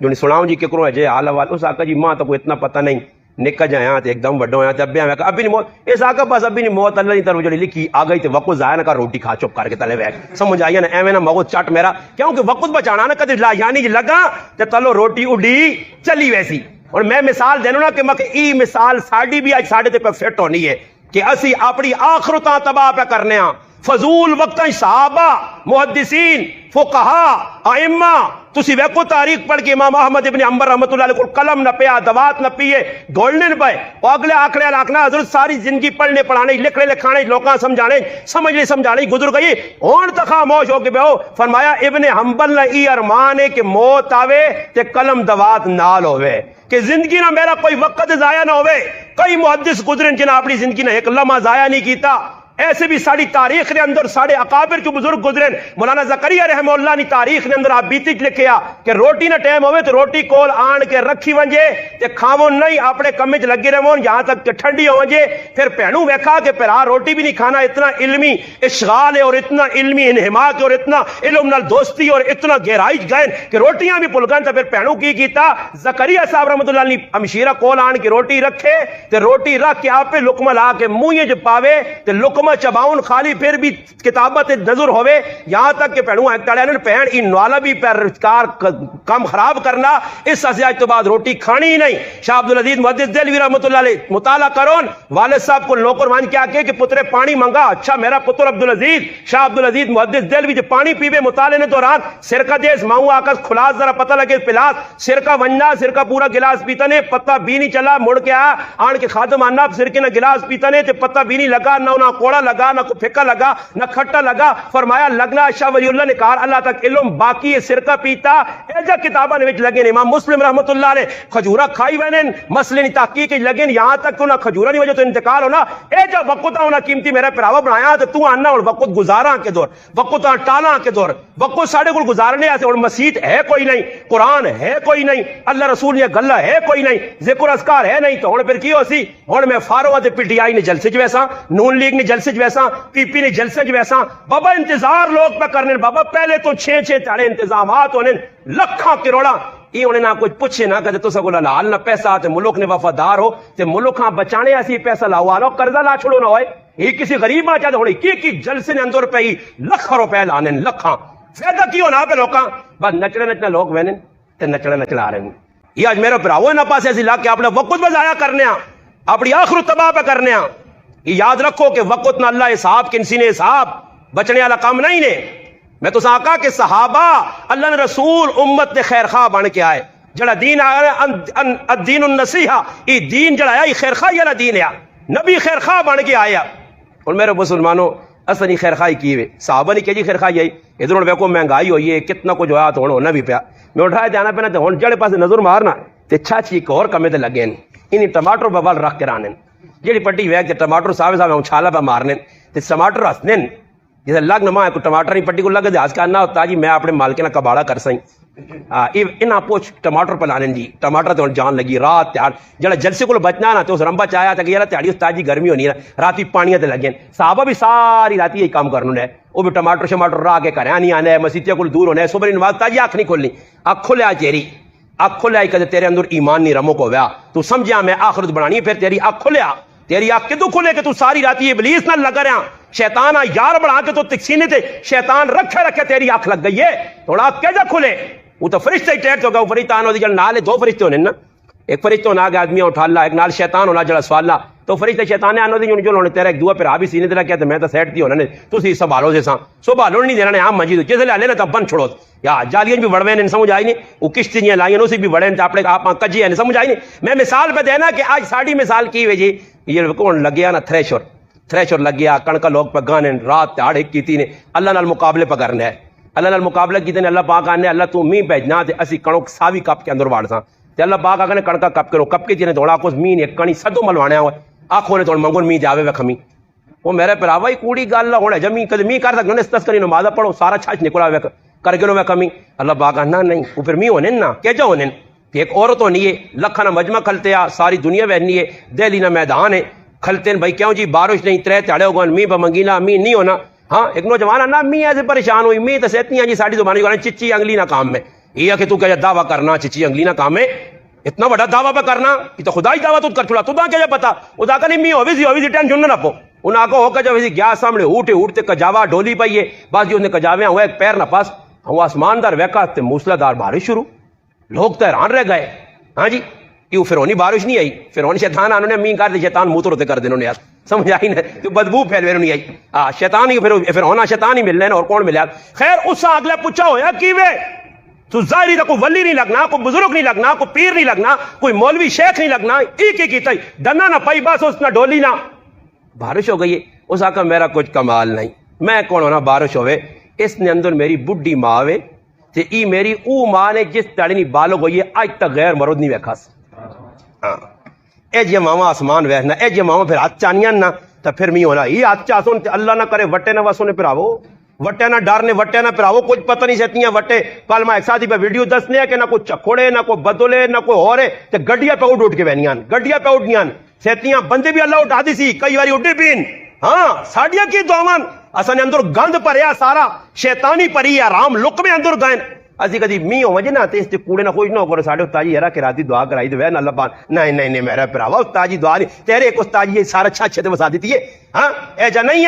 جو سناؤں جی ککروں ہے جی حال حوال اس آکا جی ماں تو کوئی اتنا پتہ نہیں نکا جایا تو ایک دم وڈو ہوا ابھی ابھی نہیں موت اس آکا بس ابھی نہیں موت اللہ کی طرف جڑی لکھی آ گئی تو وقت ضائع نہ کر روٹی کھا چپ کر کے تلے ویک سمجھ آئی نا ایویں نہ مغو چٹ میرا کیونکہ وقت بچانا نا کدی لا یعنی لگا تو تلو روٹی اڈی چلی ویسی. اور میں مثال دینا نا کہ میں ای مثال ساڈی بھی اج ساڈے تے پہ فٹ ہونی ہے کہ اسی اپنی آخرتاں تباہ پہ کرنے ہاں فضول وقتاں صحابہ محدثین فقہا ائمہ تسی ویکو تاریخ پڑھ کے امام احمد ابن حنبل رحمۃ اللہ علیہ کو قلم نہ پیا دوات نہ پیے گولنے نہ پائے اور اگلے آکڑے لاکھنا حضرت ساری زندگی پڑھنے پڑھانے لکھنے لکھانے لوگاں سمجھانے سمجھنے سمجھانے گزر گئی ہون تو خاموش ہو کے بیہو. فرمایا ابن حنبل نے ای ارمان ہے کہ موت آوے تے قلم دوات نال ہوئے کہ زندگی نہ میرا کوئی وقت ضائع نہ ہوئے. کئی محدث گزرن جنہیں اپنی زندگی نے ایک لمحہ ضائع نہیں کیتا. ایسے بھی ساری تاریخ نے اندر سارے اکابر جو بزرگ گزرن مولانا زکریا رحمہ اللہ نے تاریخ نے اندر آپ بیتی لکھیا کہ روٹی نہ ٹائم ہوئے تو روٹی کول آن کے رکھی ونجے تے کھاو نہیں اپنے کم وچ لگے رہون یہاں تک کہ ٹھنڈی ہو ونجے. پھر پہنو ویکھا کہ پھر روٹی بھی نہیں کھانا اتنا علمی اشغال ہے اور اتنا علمی انہماک ہے اور اتنا علم نال دوستی اور اتنا گہرائی گئے کہ روٹیاں بھی بھول گئے. تو پھر پہنو کی کیتا زکریا صاحب رحمۃ اللہ نے ہمشیرہ کول آن کے روٹی رکھے تے روٹی رکھ کے آپ لقمہ لا کے منہ وچ پاوے تے لقمہ چباؤن خالی پھر بھی کتابت نظر ہوئے یہاں تک کہ پہنو ایک تڑے پہن ان نوالا بھی پیر کار کام خراب کرنا اس ازیاج تو بعد روٹی کھانی ہی نہیں. شاہ عبدالعزیز محدث دہلوی رحمۃ اللہ علیہ مطالعہ کرون والد صاحب کو نوکر مان کیا کہ پترے پانی منگا اچھا میرا پتر عبدالعزیز شاہ عبدالعزیز محدث دہلوی جو پانی پیوے مطالعے نے دوران سرکہ دیس ماؤں آکر کھلاس ذرا پتہ لگے پلاس سرکہ ونجنا سرکہ پورا گلاس پیتا نے پتہ بھی نہیں چلا مڑ کے آیا آن کے خادم آنا سرکے نہ گلاس پیتا نے تے پتہ بھی نہیں لگا نہ کوڑا لگا نہ پھکا لگا نہ کھٹا لگا. فرمایا لگنا شاہ ولی اللہ نے کہا اللہ تک علم باقی سرکہ پیتا ایجا کتابہ نے لگے. امام مسلم رحمت اللہ نے کھجورہ کھائی وینن مسئلے نہیں تحقیق لگے یہاں تک کہ نہ کھجورہ نہیں وجہ تو انتقال ہونا ایجا وقت ہونا قیمتی میرا پراوا بنایا تو آنا اور وقت گزارا کے دور وقت ٹالا کے دور وقت ساڑھے کو گزارنے آتے اور مسجد ہے کوئی نہیں قرآن ہے کوئی نہیں اللہ رسول یہ گلہ ہے کوئی نہیں ذکر اذکار ہے نہیں تو ہوں پھر کی ہو سی ہوں میں فاروہ تے پی ٹی آئی نے جلسے جو ویسا نون لیگ نے جلسے جو ویسا پی پی نے جلسے جو ویسا بابا انتظار لوگ پہ کرنے بابا پہلے تو 6 تاڑے انتظامات ہونے لکھاں کروڑا یہ انہیں نہ کچھ پوچھے نہ کہ تسا کو حلال نہ پیسہ تے ملک نے وفادار ہو تے ملک ہاں بچانے اسی پیسہ لاؤ آلو قرضہ لا چھوڑو نہ ہوئے یہ کسی غریب آ چاہتے ہونے کی جلسے نے اندر پہ ہی لکھ روپے لانے لکھاں فیدہ کیوں نہ پہ لوکاں بس نچنے لوگ وینن تے نچلا رہے ہیں یہ آج میرے پراؤں نہ پاسے ایسی لا کے اپنے وقت بضایا کرنے ہیں اپنی آخر تباہ پہ کرنے ہیں یہ یاد رکھو کہ وقت نہ اللہ حساب کنسی نے حساب بچنے والا کام نہیں نے میں تو آقا کہ صحابہ اللہ نے رسول امت نے خیر خواہ بن کے آئے جڑا دین آیا الدین النصیحہ یہ دین جڑا آیا یہ خیر خواہ یا دین ہے نبی خیر خواہ بن کے آیا اور میرے مسلمانوں اصلی خیر خواہی کی ہوئے صحابہ نے کہ جی خیر خواہی آئی ادھر ہوں ویکو مہنگائی ہوئی ہے کتنا کچھ ہوا تو ہونا بھی پیا میں اٹھایا جانا پینا تو ہوں جڑے پاس نظر مارنا تے چھاچی ایک اور کمے تے لگے انہیں ٹماٹر ببال رکھ کے رانے جیڑی پٹی ویک تے ٹماٹر صاحب چھالا پہ مارنے تے ٹماٹر ہسنے جیسے لگ نہ کو ٹماٹر نہیں پٹی کو لگ دے آج کا نہ ہوتا جی میں اپنے مالکے نہ کباڑا کر سائیں انہاں پوچھ ٹماٹر پہ لانے جی ٹماٹر تے جان لگی رات تیار جڑا جلسے کو بچنا نا تو اس رمبا چاہیا تھا کہ یار تیاری استاد جی گرمی ہونی ہے راتی پانیاں تے لگے صحابہ بھی ساری راتی یہی کام کرنے ہے وہ بھی ٹماٹر شماٹر راہ کے کریں نہیں آنے مسیتیا کو دور ہونے صبح نماز تاجی آنکھ نہیں کھولنی آنکھ کھولیا چیری آنکھ کھولیا کہ تیرے اندر ایمان نہیں رمو کو ویا تو سمجھا میں آخرت بنانی پھر تیری آنکھ کھولیا تیری آنکھ کدو کھولے کہ تو ساری راتی ابلیس نہ لگا رہا شیطان یار بڑھا کے تو تکسینے تھے شیطان رکھے تیری آنکھ لگ گئی ہے تھوڑا آنکھ کیسے کھولے وہ تو فرشتہ ہی ٹیٹ ہو گیا فرشتہ آنا جڑا نال دو فرشتے ہونے نا ایک فرشتہ ہونا آگے آدمی اٹھا لا ایک نال شیطان ہونا جڑا سوال لا تو فرشتہ شیطان نے آنو دی جو ہونے تیرا ایک دعا پھر آبی سینے دلا کیا تو میں تو سیٹ دی ہونا نے تو سی سنبھالو سے ساں سنبھالو نہیں دینا نے عام مجید جیسے لے لینا تو بن چھوڑو یا جالیاں بھی بڑھوے نے سمجھ آئی نہیں وہ کشتی نہیں لائیں اسی بھی بڑھے نے اپنے آپ کجی ہے سمجھ آئی نہیں میں مثال پہ دینا کہ آج ساڑی مثال کی ہوئی جی یہ کون لگیا نا تھریشر لگ گیا کڑکا لوگ پہ گانے رات تاڑ ایک کیتی نے اللہ نال مقابلے پہ کرنا ہے اللہ نال مقابلہ کیتے نے اللہ پاک آنے اللہ تو می بھیجنا تے اسی کڑک ساوی کپ کے اندر واڑ ساں تے اللہ پاک آنے کڑکا کپ کرو کپ کے جنے دوڑا کوس می نے کڑی سدو ملوانے ہوئے آنکھوں نے توڑ منگون می جاوے وے کھمی وہ میرے پراوا ہی کوڑی گل نہ ہوڑے جمی کدے می کر سکنے اس کری نماز پڑھو سارا چھاچ نکلا وے کر کے نو وے کمی اللہ پاک نہ نہیں وہ پھر می ہونے نا کہ جو ہونے ایک عورت ہونی ہے لکھا نہ مجمع کھلتے آ ساری دنیا وہنی ہے دہلی نہ میدان ہے کھلتے ہیں بھائی کیوں جی بارش نہیں ترے تاڑے ہو گئے می پہ منگینا می نہیں ہونا ہاں ایک نوجوان نہ می ایسے پریشان ہوئی می تو سہتی ہیں جی ساری زبانی کو چچی انگلی نہ کام میں یہ کہ تو کیا دعویٰ کرنا چچی انگلی نہ کام میں اتنا بڑا دعویٰ پہ کرنا یہ تو خدا ہی دعویٰ تو کر چھوڑا تو کیا پتا ادا کا نہیں می ہوئی ٹینشن نہ پو انہاں کو ہو کا جو گیا سامنے اٹھتے کجاوا ڈولی پئی ہے بس جی انہیں کجاوے ہوا ایک پیر نہ پاس ہوا آسمان دار ویکا تے موسلا دار بارش شروع لوگ تو حیران رہ گئے ہاں جی یہ فرونی بارش نہیں آئی فرونی شیطان آنے می کر دے شیطان منہ تو روتے کر دینے یار سمجھ آئی نا تو بدبو پھیلوے نہیں آئی شیطان ہی پھر ہونا شیطان ہی ملنے اور کون ملیا خیر اس سے اگلے پوچھا ہویا کیوے تو ظاہری تو کوئی ولی نہیں لگنا کوئی بزرگ نہیں لگنا کوئی پیر نہیں لگنا کوئی مولوی شیخ نہیں لگنا ایک ہی کیتا ہی ڈنا نہ پائی بس اس نہ ڈولی نہ بارش ہو گئی ہے اس آقا میرا کچھ کمال نہیں میں کون ہونا بارش ہوئے اس نے اندر میری بڈی ماں ہوئے تے ای میری او ماں نے جس تڑی نہیں بالغ ہوئی ہے آج تک غیر مرد نہیں ویکھا اے جی ماما آسمان ویسنا اے جی ماما پھر ہاتھ چانیاں نہ تو پھر می ہونا یہ ہاتھ چاسون اللہ نہ کرے وٹے نہ وسونے پھراو وٹے نہ ڈرنے وٹے نہ پھراو کچھ پتہ نہیں سہتی ہیں وٹے کل میں ایک ساتھی پہ ویڈیو دسنے ہے کہ نہ کوئی چکوڑے نہ کوئی بدلے نہ کوئی ہو رہے تو گڈیاں پہ اٹھ کے بہنیاں گڈیاں پہ اٹھنیاں سہتیاں بندے بھی اللہ اٹھا دی سی کئی باری اٹھے پین ہاں ساڑیاں کی دعوان اصل اندر گند پریا سارا شیطانی پری آرام لک میں اندر گئن اسی کدی می ہو وجے نا تے اس تے کوڑے نہ کوئی نہ کرے ساڈے استاد جی ہرا کہ راتی دعا کرائی تے نہ اللہ پاک نہیں میرا بھراوا استاد جی دعا نہیں تیرے ایک استاد جی سارا اچھا تے وسا دیتی ہے ہاں اے جا نہیں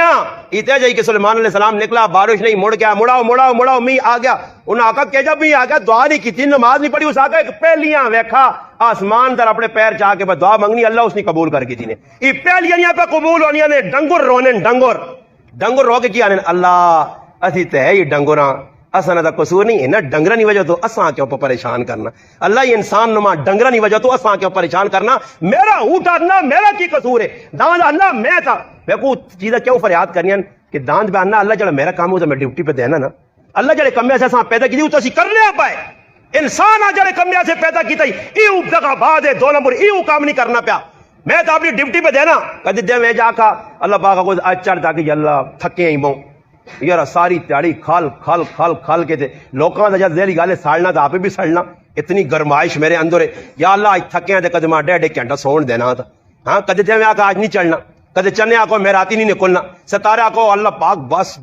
ایتے جائی کہ سلیمان علیہ السلام نکلا بارش نہیں مڑ گیا مڑاؤ می آ گیا انہاں آقا کہ جب می آ گیا دعا نہیں کی نماز نہیں پڑھی اس آقا ایک پہلیاں ویکھا آسمان در اپنے پیر چاہ کے دعا منگنی اللہ اس نے قبول کر کے دی نے یہ پہلیاں پہ قبول ہونیاں نے ڈنگر رونے ڈنگر رو کے کیا نے اللہ اسی تے یہ ڈنگراں اساں دا قصور نہیں ہے نا ڈنگرا نہیں وجہ تو اساں کیوں پریشان کرنا اللہ یہ انسان نما ڈنگرا نہیں وجہ تو اساں کیوں پریشان کرنا میرا اٹھنا میرا کی قصور ہے داند اللہ میں تھا میں کو چیزیں کیوں فریاد کرنی کہ داند پہ آنا اللہ جڑا میرا کام ہو تو میں ڈیوٹی پہ دینا نا اللہ جڑے کمیا سے اساں پیدا کی تو اسی کرنے پائے انسان آ جڑے کمیا سے پیدا کی تھی ایو جگہ بعد ہے 2 نمبر ایو کام نہیں کرنا پیا میں تو اپنی ڈیوٹی پہ دینا کدی دے میں جا کا اللہ پاک کو اچھا تھا کہ اللہ تھکے ہی بوں یار ساری تیاری کھال کے تھے لوکاں دا جب ذیلی گالے ساڑنا تو آپ بھی سڑنا اتنی گرمائش میرے اندر ہے یا اللہ آج تھکے ہیں تے کدے ماں 1.5 گھنٹہ سون دینا تھا ہاں کدے جے میں آکا آج نہیں چڑھنا کدے چنے آکو میں راتی نہیں نکلنا ستارے آکو اللہ پاک بس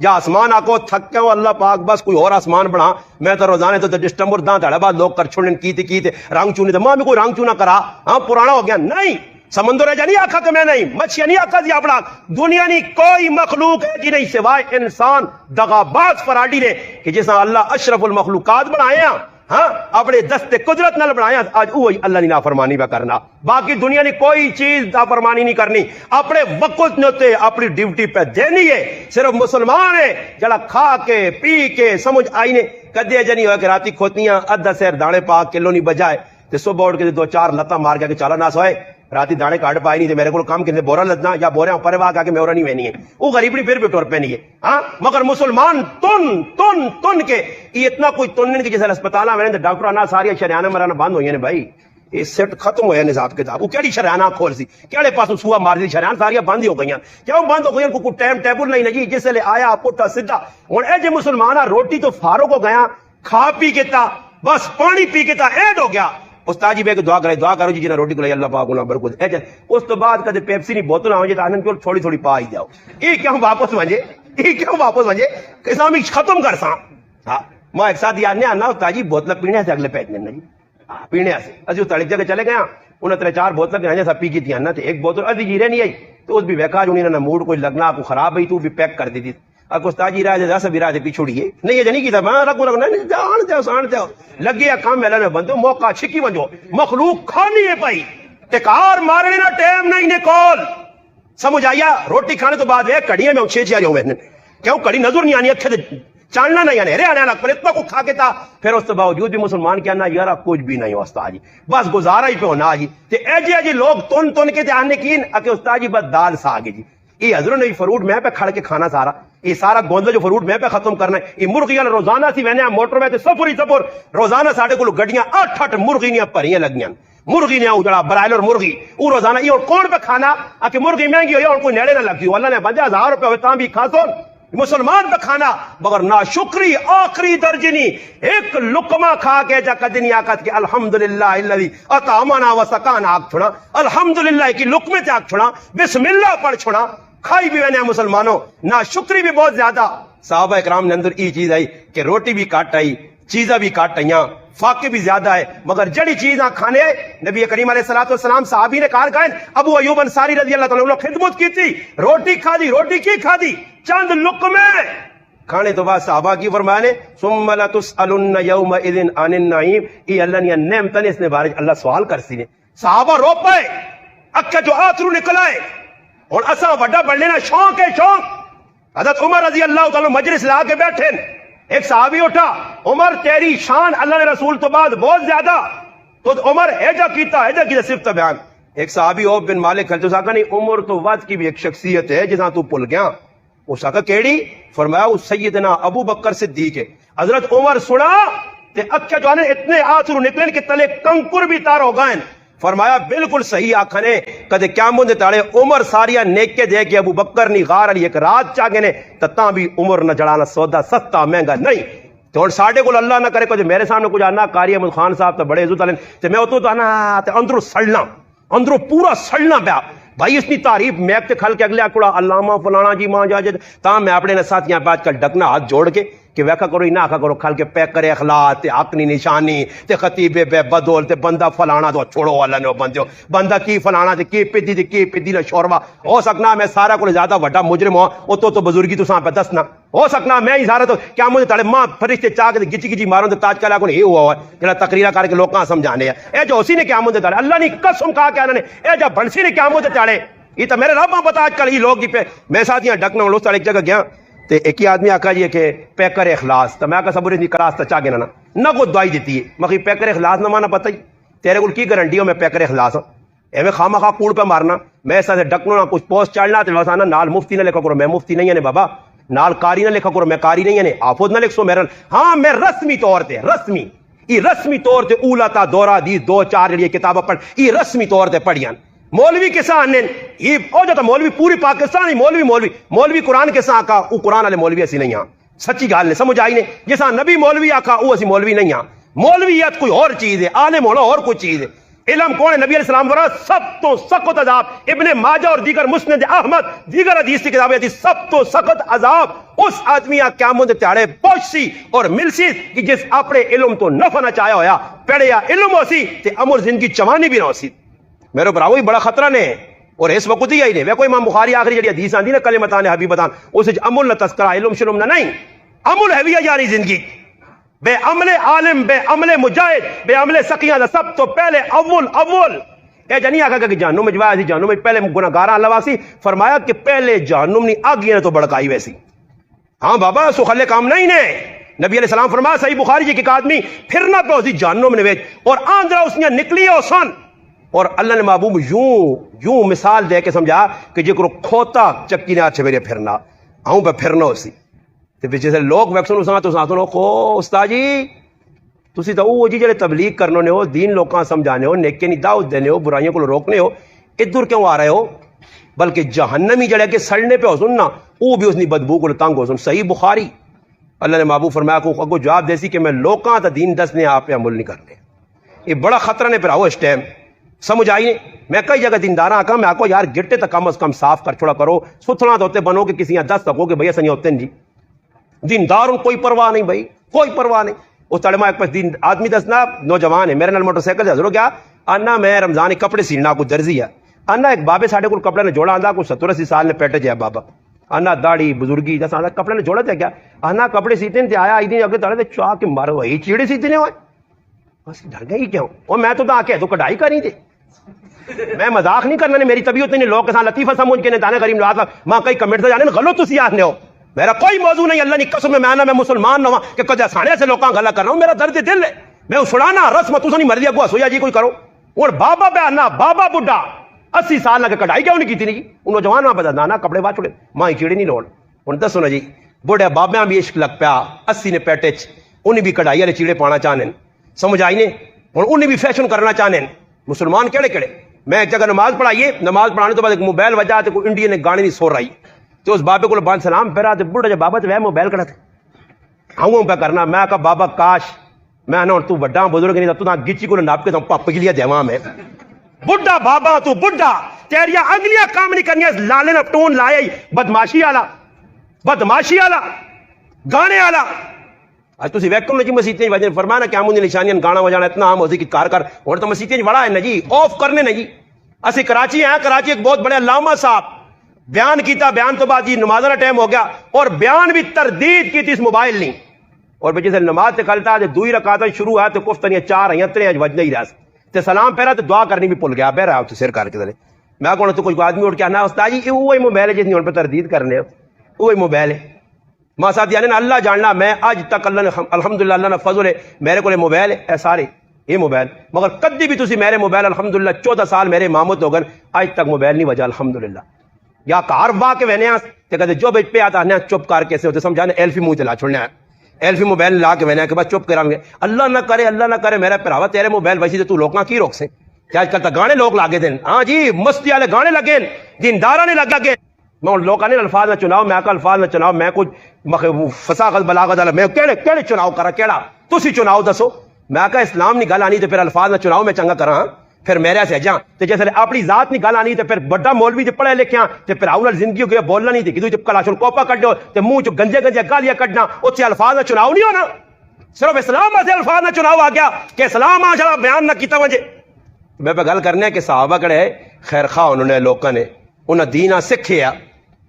یا آسمان آکو تھک کے اللہ پاک بس کوئی اور آسمان بنا میں تو روزانے تو ڈسٹمبر داں تھا بعد لوگ کر چھوڑنے کی تھے رنگ چونے ماں بھی کوئی رنگ چونا کرا ہاں پرانا ہو گیا نہیں سمندر ہے جا نہیں آکھا کہ میں نہیں مچھیا نہیں آکھا جی اپنا دنیا نہیں کوئی مخلوق ہے جی نہیں سوائے انسان دغاباز فراڈی نے کہ جیسا اللہ اشرف المخلوقات بنائے ہیں ہاں اپنے دست قدرت نال بنایا آج وہی اللہ نے نافرمانی پہ کرنا باقی دنیا نے کوئی چیز نافرمانی نہیں کرنی اپنے وقت نوتے اپنی ڈیوٹی پہ دینی ہے صرف مسلمان ہے جڑا کھا کے پی کے سمجھ آئی نے کدے جنی ہوا کہ راتی کھوتیاں ادھا سیر دانے پا کلو نہیں بجائے تے صبح اٹھ کے دو چار لتا مار کے چالا نہ سوئے راتی دانے کاٹ پائے نہیں تے میرے کو کام کنے بورا لدنا یا بورے اوپر وا کے میورا نہیں وینی ہے وہ غریبی پھر بھی ٹور پہ نہیں ہے ہاں مگر مسلمان تن کے یہ اتنا کوئی تنن کی جیسے ہسپتالاں میں ڈاکٹر آنا ساری شریانہ مرانا بند ہوئی نے بھائی یہ سیٹ ختم ہویا نظام کتاب وہ کیڑی شریانہ کھول سی کیڑے پاسوں سوا مار دی شریان ساری بند ہی ہو گئیاں کیوں بند ہو گئیاں کو ٹائم ٹیبل نہیں لگی جس لے آیا پٹھا سیدھا ہن اے جے مسلمان روٹی تو فارغ ہو گیا کھا پی کے تا بس پانی پی کے تا ایڈ ہو گیا استاد جی بے دعا کرو جی جنہیں روٹی کو لے اللہ پاک انہاں برکت اس تو بعد کدے پیپسی نہیں بوتل آؤں جی تو آنن تھوڑی تھوڑی پا ہی جاؤ یہ کیوں واپس ونجے اسلامی ختم کر ساں ہاں میں ایک ساتھ یاد نہیں آنا استاد جی بوتل پینے سے اگلے پیج میں جی پینے سے اسی تڑک جگہ چلے گیا انہیں 3-4 بوتل پینے سے پی کی تھی نا ایک بوتل ادھی جیرے نہیں آئی تو اس بھی ویکا جو انہیں موڈ کوئی لگنا کو خراب ہوئی تو بھی پیک کر دی تھی اب استاد جی راج دس بھی راج پیچھوڑیے نہیں یہ نہیں کیتا میں رکھوں لگنا سان جاؤ لگے کام میلہ میں بندو موقع چھکی ونجو مخلوق کھانی ہے پائی ٹکار مارنے نا ٹائم نہیں نے کال سمجھ آیا روٹی کھانے تو بعد کڑیاں میں 6 آ میں کیوں کڑی نظر نہیں آنی اکھے چاننا نہیں آنے رے آنے لگ پر اتنا کو کھا کے تھا پھر اس باوجود بھی مسلمان کیا نا یارا کچھ بھی نہیں ہو استاد جی بس گزارا ہی پہ ہونا جی تے ایجی لوگ تن کے تے آنے کین اکے استاد جی بس دال ساگے جی یہ حضرت نے فروٹ میں پہ کھڑ کے کھانا سارا یہ سارا گوندہ جو فروٹ میں پہ ختم کرنا ہے یہ مرغیاں روزانہ سی وینے موٹر میں تے سفر روزانہ ساڑھے کو گڈیاں 8 مرغیاں پریاں لگیاں مرغیاں جڑا برائلر مرغی وہ روزانہ یہ کون پہ کھانا آکے مرغی مہنگی ہوئی اور کوئی نیڑے نہ لگتی ہو اللہ نے بندے 1000 روپے ہوئے تاں بھی کھا سو مسلمان پہ کھانا مگر ناشکری آخری درجنی ایک لقمہ کھا کے جا قدنی آقت کہ الحمدللہ اللذی اطعمنا و سقانا آگ چھوڑا الحمدللہ کی لقمے تے آگ چھوڑا بسم اللہ پڑھ چھوڑا کھائی بھی وینے مسلمانوں ناشکری بھی بہت زیادہ صحابہ اکرام نے اندر یہ چیز آئی کہ روٹی بھی کاٹ آئی چیزیں بھی کاٹ آئیاں فاقے بھی زیادہ ہے مگر جڑی چیزاں کھانے نبی کریم علیہ السلام صحابی نے کہا گئے ابو ایوب انصاری رضی اللہ تعالیٰ عنہ خدمت کی تھی روٹی کھا دی روٹی کی کھا دی چند لقمے کھانے تو بعد صحابہ کی فرمایا نے ثم لتسألن یومئذ عن النعیم یہ اللہ نے نعمتیں اس نے بارے اللہ سوال کر سی نے صحابہ رو پائے اکھے جو آترو نکلائے اور اساں وڈا بڑھنے نا شوق ہے شوق حضرت عمر رضی اللہ تعالیٰ مجلس لا کے بیٹھے ایک صحابی اٹھا عمر تیری شان اللہ نے رسول تو بعد بہت زیادہ تو عمر ایجا کیتا صرف بیان ایک صحابی عوف بن مالک کھلتے اس آقا نہیں عمر تو وقت کی بھی ایک شخصیت ہے جساں تو پل گیا اس آقا کیڑی فرمایا اس سیدنا ابو بکر صدیق ہے حضرت عمر سنا تے اکھے جو آنے اتنے آسرو نکلیں کہ تلے کنکر بھی تار ہو گئے فرمایا بالکل صحیح آکھنے کدے قیامت دے تاڑے عمر ساریا نیکے دے کے ابو بکر نی غار علی ایک رات چاگے نے تتاں بھی عمر نہ جڑانا سودا سستا مہنگا نہیں تو ساڑھے کو اللہ نہ کرے کچھ میرے سامنے کچھ آنا قاری احمد خان صاحب تو بڑے عزت علیہ تے میں اتو تو آنا تے اندروں سڑنا اندروں پورا سڑنا پیا بھائی اس کی تعریف میپ تے کھل کے اگلے اکڑا علامہ فلانا جی ماں جاجد تاں میں اپنے ساتھیاں پہ آج کل ڈکنا ہاتھ جوڑ کے کہ ویکھا کرو ہی نہ آکھا کرو کھل کے پیک کرے اخلاق تے عقلی نشانی تے خطیب بے بدول تے بندہ فلانا تو چھوڑو اللہ نے بندیو بندہ کی فلانا تے کی پیدی تے کی پیدی نہ شوروا ہو سکنا میں سارا کو زیادہ وڈا مجرم ہوں او تو بزرگی تو ساں پہ دسنا ہو سکنا میں ہی سارا تو کیا مجھے تڑے ماں فرشتے چاہ کے گچی گچی ماروں تے تاج کلا کو یہ ہوا ہے جڑا تقریرہ کر کے لوکاں سمجھانے ہیں اے جو اسی نے کیا مجھے تڑے اللہ نے قسم کہا کہ انہوں نے اے جو بنسی نے کیا مجھے تڑے یہ تو میرے رب پتا آج کل یہ لوگ پہ میں ساتھ یہاں ڈکنا لوگ ایک جگہ گیا تو ایک ہی آدمی آکھا جی کہ پیکر اخلاص تو میں آکھا صبر اتنی کلاس تو چاہ گیا نہ کو دعائی دیتی ہے مگر پیکر اخلاص نہ مانا پتہ ہی تیرے کو کی گارنٹی ہو میں پیکر اخلاص ہوں اے میں خواہ خواہ کوڑ پہ مارنا میں ایسا سے ڈکنو نہ کچھ پوسٹ چڑھنا تو ویسا نال مفتی نہ لکھا کرو میں مفتی نہیں ہے بابا نال کاری نہ لکھا کرو میں کاری نہیں ہے آفود نہ لکھ سو میرا ہاں میں رسمی طور تے رسمی طور تے اولا تا دورہ دی 2-4 جڑی کتابیں پڑھ یہ رسمی طور تے پڑھیاں مولوی کے ساتھ یہ ہو جاتا مولوی پوری پاکستان ہی مولوی قرآن کے ساتھ آکا وہ قرآن والے مولوی ایسی نہیں ہاں سچی گال نے سمجھ آئی نے جیسا نبی مولوی آکا وہ ایسی مولوی نہیں ہاں مولویت کوئی اور چیز ہے عالم ہونا اور کوئی چیز ہے علم کون ہے؟ نبی علیہ السلام ورا سب تو سخت عذاب، ابن ماجہ اور دیگر مسند احمد دیگر حدیث کی کتابیں تھی، سب تو سخت عذاب اس آدمی قیامت دے تیاڑے پہنچسی اور ملسی کہ جس اپنے علم تو نفع نہ چاہیا ہویا، پڑھیا علم ہو سی تے عمر زندگی چوانی بھی نہ ہو سی۔ میرے براوی بڑا خطرہ نے، اور اس وقت ہی آئی نے ویکو امام بخاری آخری جڑی حدیث آندی نا کلمتان حبیبتان، اس وچ عمل نہ تذکرہ علم شلم نہ نہیں، عمل ہے یاری زندگی، بے عمل عالم، بے عمل مجاہد، بے عمل سقیاں دا سب تو پہلے اول اے جانی آگا کہ جہنم میں جوایا سی، جہنم میں پہلے گناہگاراں اللہ واسی، فرمایا کہ پہلے جہنم نہیں آگیا تو بڑکائی ویسی۔ ہاں بابا سو خلے کام نہیں نے، نبی علیہ السلام فرمایا صحیح بخاری جی کہ آدمی پھرنا پہ اسی جہنم نے ویچ اور آندرا اس نے نکلی ہو سن، اور اللہ نے محبوب یوں مثال دے کے سمجھا کہ جے کرو کھوتا چکی نے آچھے میرے پھرنا آؤں پہ پھرنا ہو سی تے پھر جیسے لوگ ویکسن اساں تو ساتھ نو کو استاد جی تسی تو وہ جی جڑے تبلیغ کرنے ہو، دین لوکاں سمجھانے ہو، نیکی نہیں دعوت دینے ہو، برائیوں کو روکنے ہو، ادھر کیوں آ رہے ہو؟ بلکہ جہنمی جڑے کہ سڑنے پہ ہو سن نا وہ بھی اس نے بدبو کو تنگ ہو سن۔ صحیح بخاری اللہ نے محبوب فرمایا کو اگو جواب دیسی کہ میں لوکاں تا دین دسنے آپ پہ عمل نہیں کرنے، یہ بڑا خطرہ نے پھر آؤ اس ٹائم سمجھ آئی نہیں۔ میں کئی جگہ دینداراں آکا میں آکو یار گٹے تا کم از کم صاف کر چھوڑا کرو، ستھنا تو ہوتے بنو کہ کسی یہاں دس تکو کہ بھئی سنی ہوتے ہیں جی دیندار ان کوئی پرواہ نہیں، بھائی کوئی پرواہ نہیں۔ اس تڑما ایک پاس دین آدمی دسنا نوجوان ہے میرے نال موٹر سائیکل سے حضرو کیا آنا میں رمضان کپڑے سینا کو درزی ہے آنا ایک بابے ساڑھے کو کپڑے نے جوڑا آندا کو 70-80 سال نے پیٹے جائے بابا آنا داڑھی بزرگی جیسا آندا کپڑے نے جوڑا تھا کیا آنا کپڑے سیتے ہیں آیا آئی اگلے تڑے چاہ کے مارو وہی چیڑے سیتے نے ہوئے بس ڈر گئی کیوں اور میں تو آ کے تو کڑھائی کری تھی میں مذاق نہیں کرنا نے میری طبیعت نہیں لوگ کے ساتھ لطیفہ سمجھ کے دانے کریم لگا ماں کئی کمنٹ سے جانے غلط تسی آنے ہو میرا کوئی موضوع نہیں اللہ نے قسم میں آنا میں مسلمان نہ ہوں کہ کدے سانے سے لوکاں گلا کر رہا ہوں میرا درد دل ہے میں سڑانا رسم تو نہیں مرضی اگوا سویا جی کوئی کرو اور بابا پہ آنا بابا بڈھا 80 سال لگے کڑھائی کیوں نہیں کی تھی ان نوجوان ماں پتا نانا کپڑے بات چھوڑے ماں ہی چیڑے نہیں لوڑ ہوں دسو نا جی بوڑھے بابیاں بھی عشق لگ پیا 80 نے پیٹے انہیں بھی کڑھائی والے چیڑے پانا چاہنے سمجھ آئی نے اور انہیں بھی فیشن کرنا چاہنے مسلمان کہڑے کہڑے میں ایک جگہ نماز پڑھائیے نماز پڑھانے تو بعد ایک موبائل وجہ تو کوئی انڈیا نے گانے نہیں سو رہی تو اس بابے کو بان سلام پھیرا تو بڑھا جب بابا تو وہ موبائل کڑا تھا ہوں پہ کرنا میں کہا بابا کاش میں نہ تو بڑا بزرگ نہیں تو گچی کو ناپ کے تو پپ کے لیے دیواں میں بڈھا بابا تو بڈھا تیریا اگلیاں کام نہیں کرنی لالے نہ ٹون لایا ہی بدماشی والا گانے والا آج تسی ویکم نجی مسیتیں وجہ فرمانا کہ ہمیں نشانیاں گانا وجانا اتنا عام ہوتی کہ کار کر اور تو مسیتیں بڑا ہے نجی آف کرنے نجی اسی کراچی ہیں کراچی ایک بہت بڑے علامہ صاحب بیان کیتا بیان تو بعد جی نماز کا ٹائم ہو گیا اور بیان بھی تردید کی تھی اس موبائل نہیں اور جیسے نماز سے کلتا ہے دوئی رکعت شروع ہے تو کفتنیاں 4 ہیں 3 وج نہیں رہا تے سلام پہرا تو دعا کرنی بھی بھول گیا بہ رہا تو سر کر کے چلے میں کہنا تو کوئی آدمی اٹھ کے آنا استاد جی وہی موبائل ہے جس نے ان پہ تردید کرنے وہی موبائل ہے ماں صاحب یعنی اللہ جاننا میں آج تک اللہ نے الحمدللہ اللہ نے فضل ہے میرے کو موبائل ہے سارے یہ موبائل مگر کدی بھی تسی میرے موبائل الحمدللہ 14 سال میرے امامت ہو گئے آج تک موبائل نہیں بجا الحمدللہ یا کار با کے وینے تے کدے جو بیچ پہ آتا ہے چپ کر کے سے سمجھانے ایلفی منہ چلا چھوڑنا ہے ایلفی موبائل لا کے وینے کہ بس چپ کران گے اللہ نہ کرے میرا پراوا تیرے موبائل ویسی تو لوکاں کی روک سے کہ آج کل تا گانے لوگ لاگے دین ہاں جی مستی والے گانے لگے دینداراں نے لگا میں لوگوں نے الفاظ نہ چناؤ میں الفاظ نہ چناؤ میں کچھ فصاحت بلاغت والا میں کہڑے چناؤ کرا کیڑا تسی چناؤ دسو میں کہا اسلام نہیں گل آنی تو پھر الفاظ نہ چناؤ میں چنگا کرا پھر میرے سے جاں تے جیسے اپنی ذات نہیں گل آنی تے پھر بڑا مولوی تے پڑھے لکھیاں تے پھر اول زندگی کو بولنا نہیں تے کدو جب کلاشن کوپا کڈو تے منہ چ گنجے گالیاں کڈنا اوتھے الفاظ نہ چناؤ نہیں ہونا صرف اسلام سے الفاظ نہ چناؤ آ گیا کہ اسلام آ جڑا بیان نہ کیتا وجے میں پہ گل کرنے کہ صحابہ کڑے خیر خواہ انہوں نے لوکاں نے انہاں دین سکھیا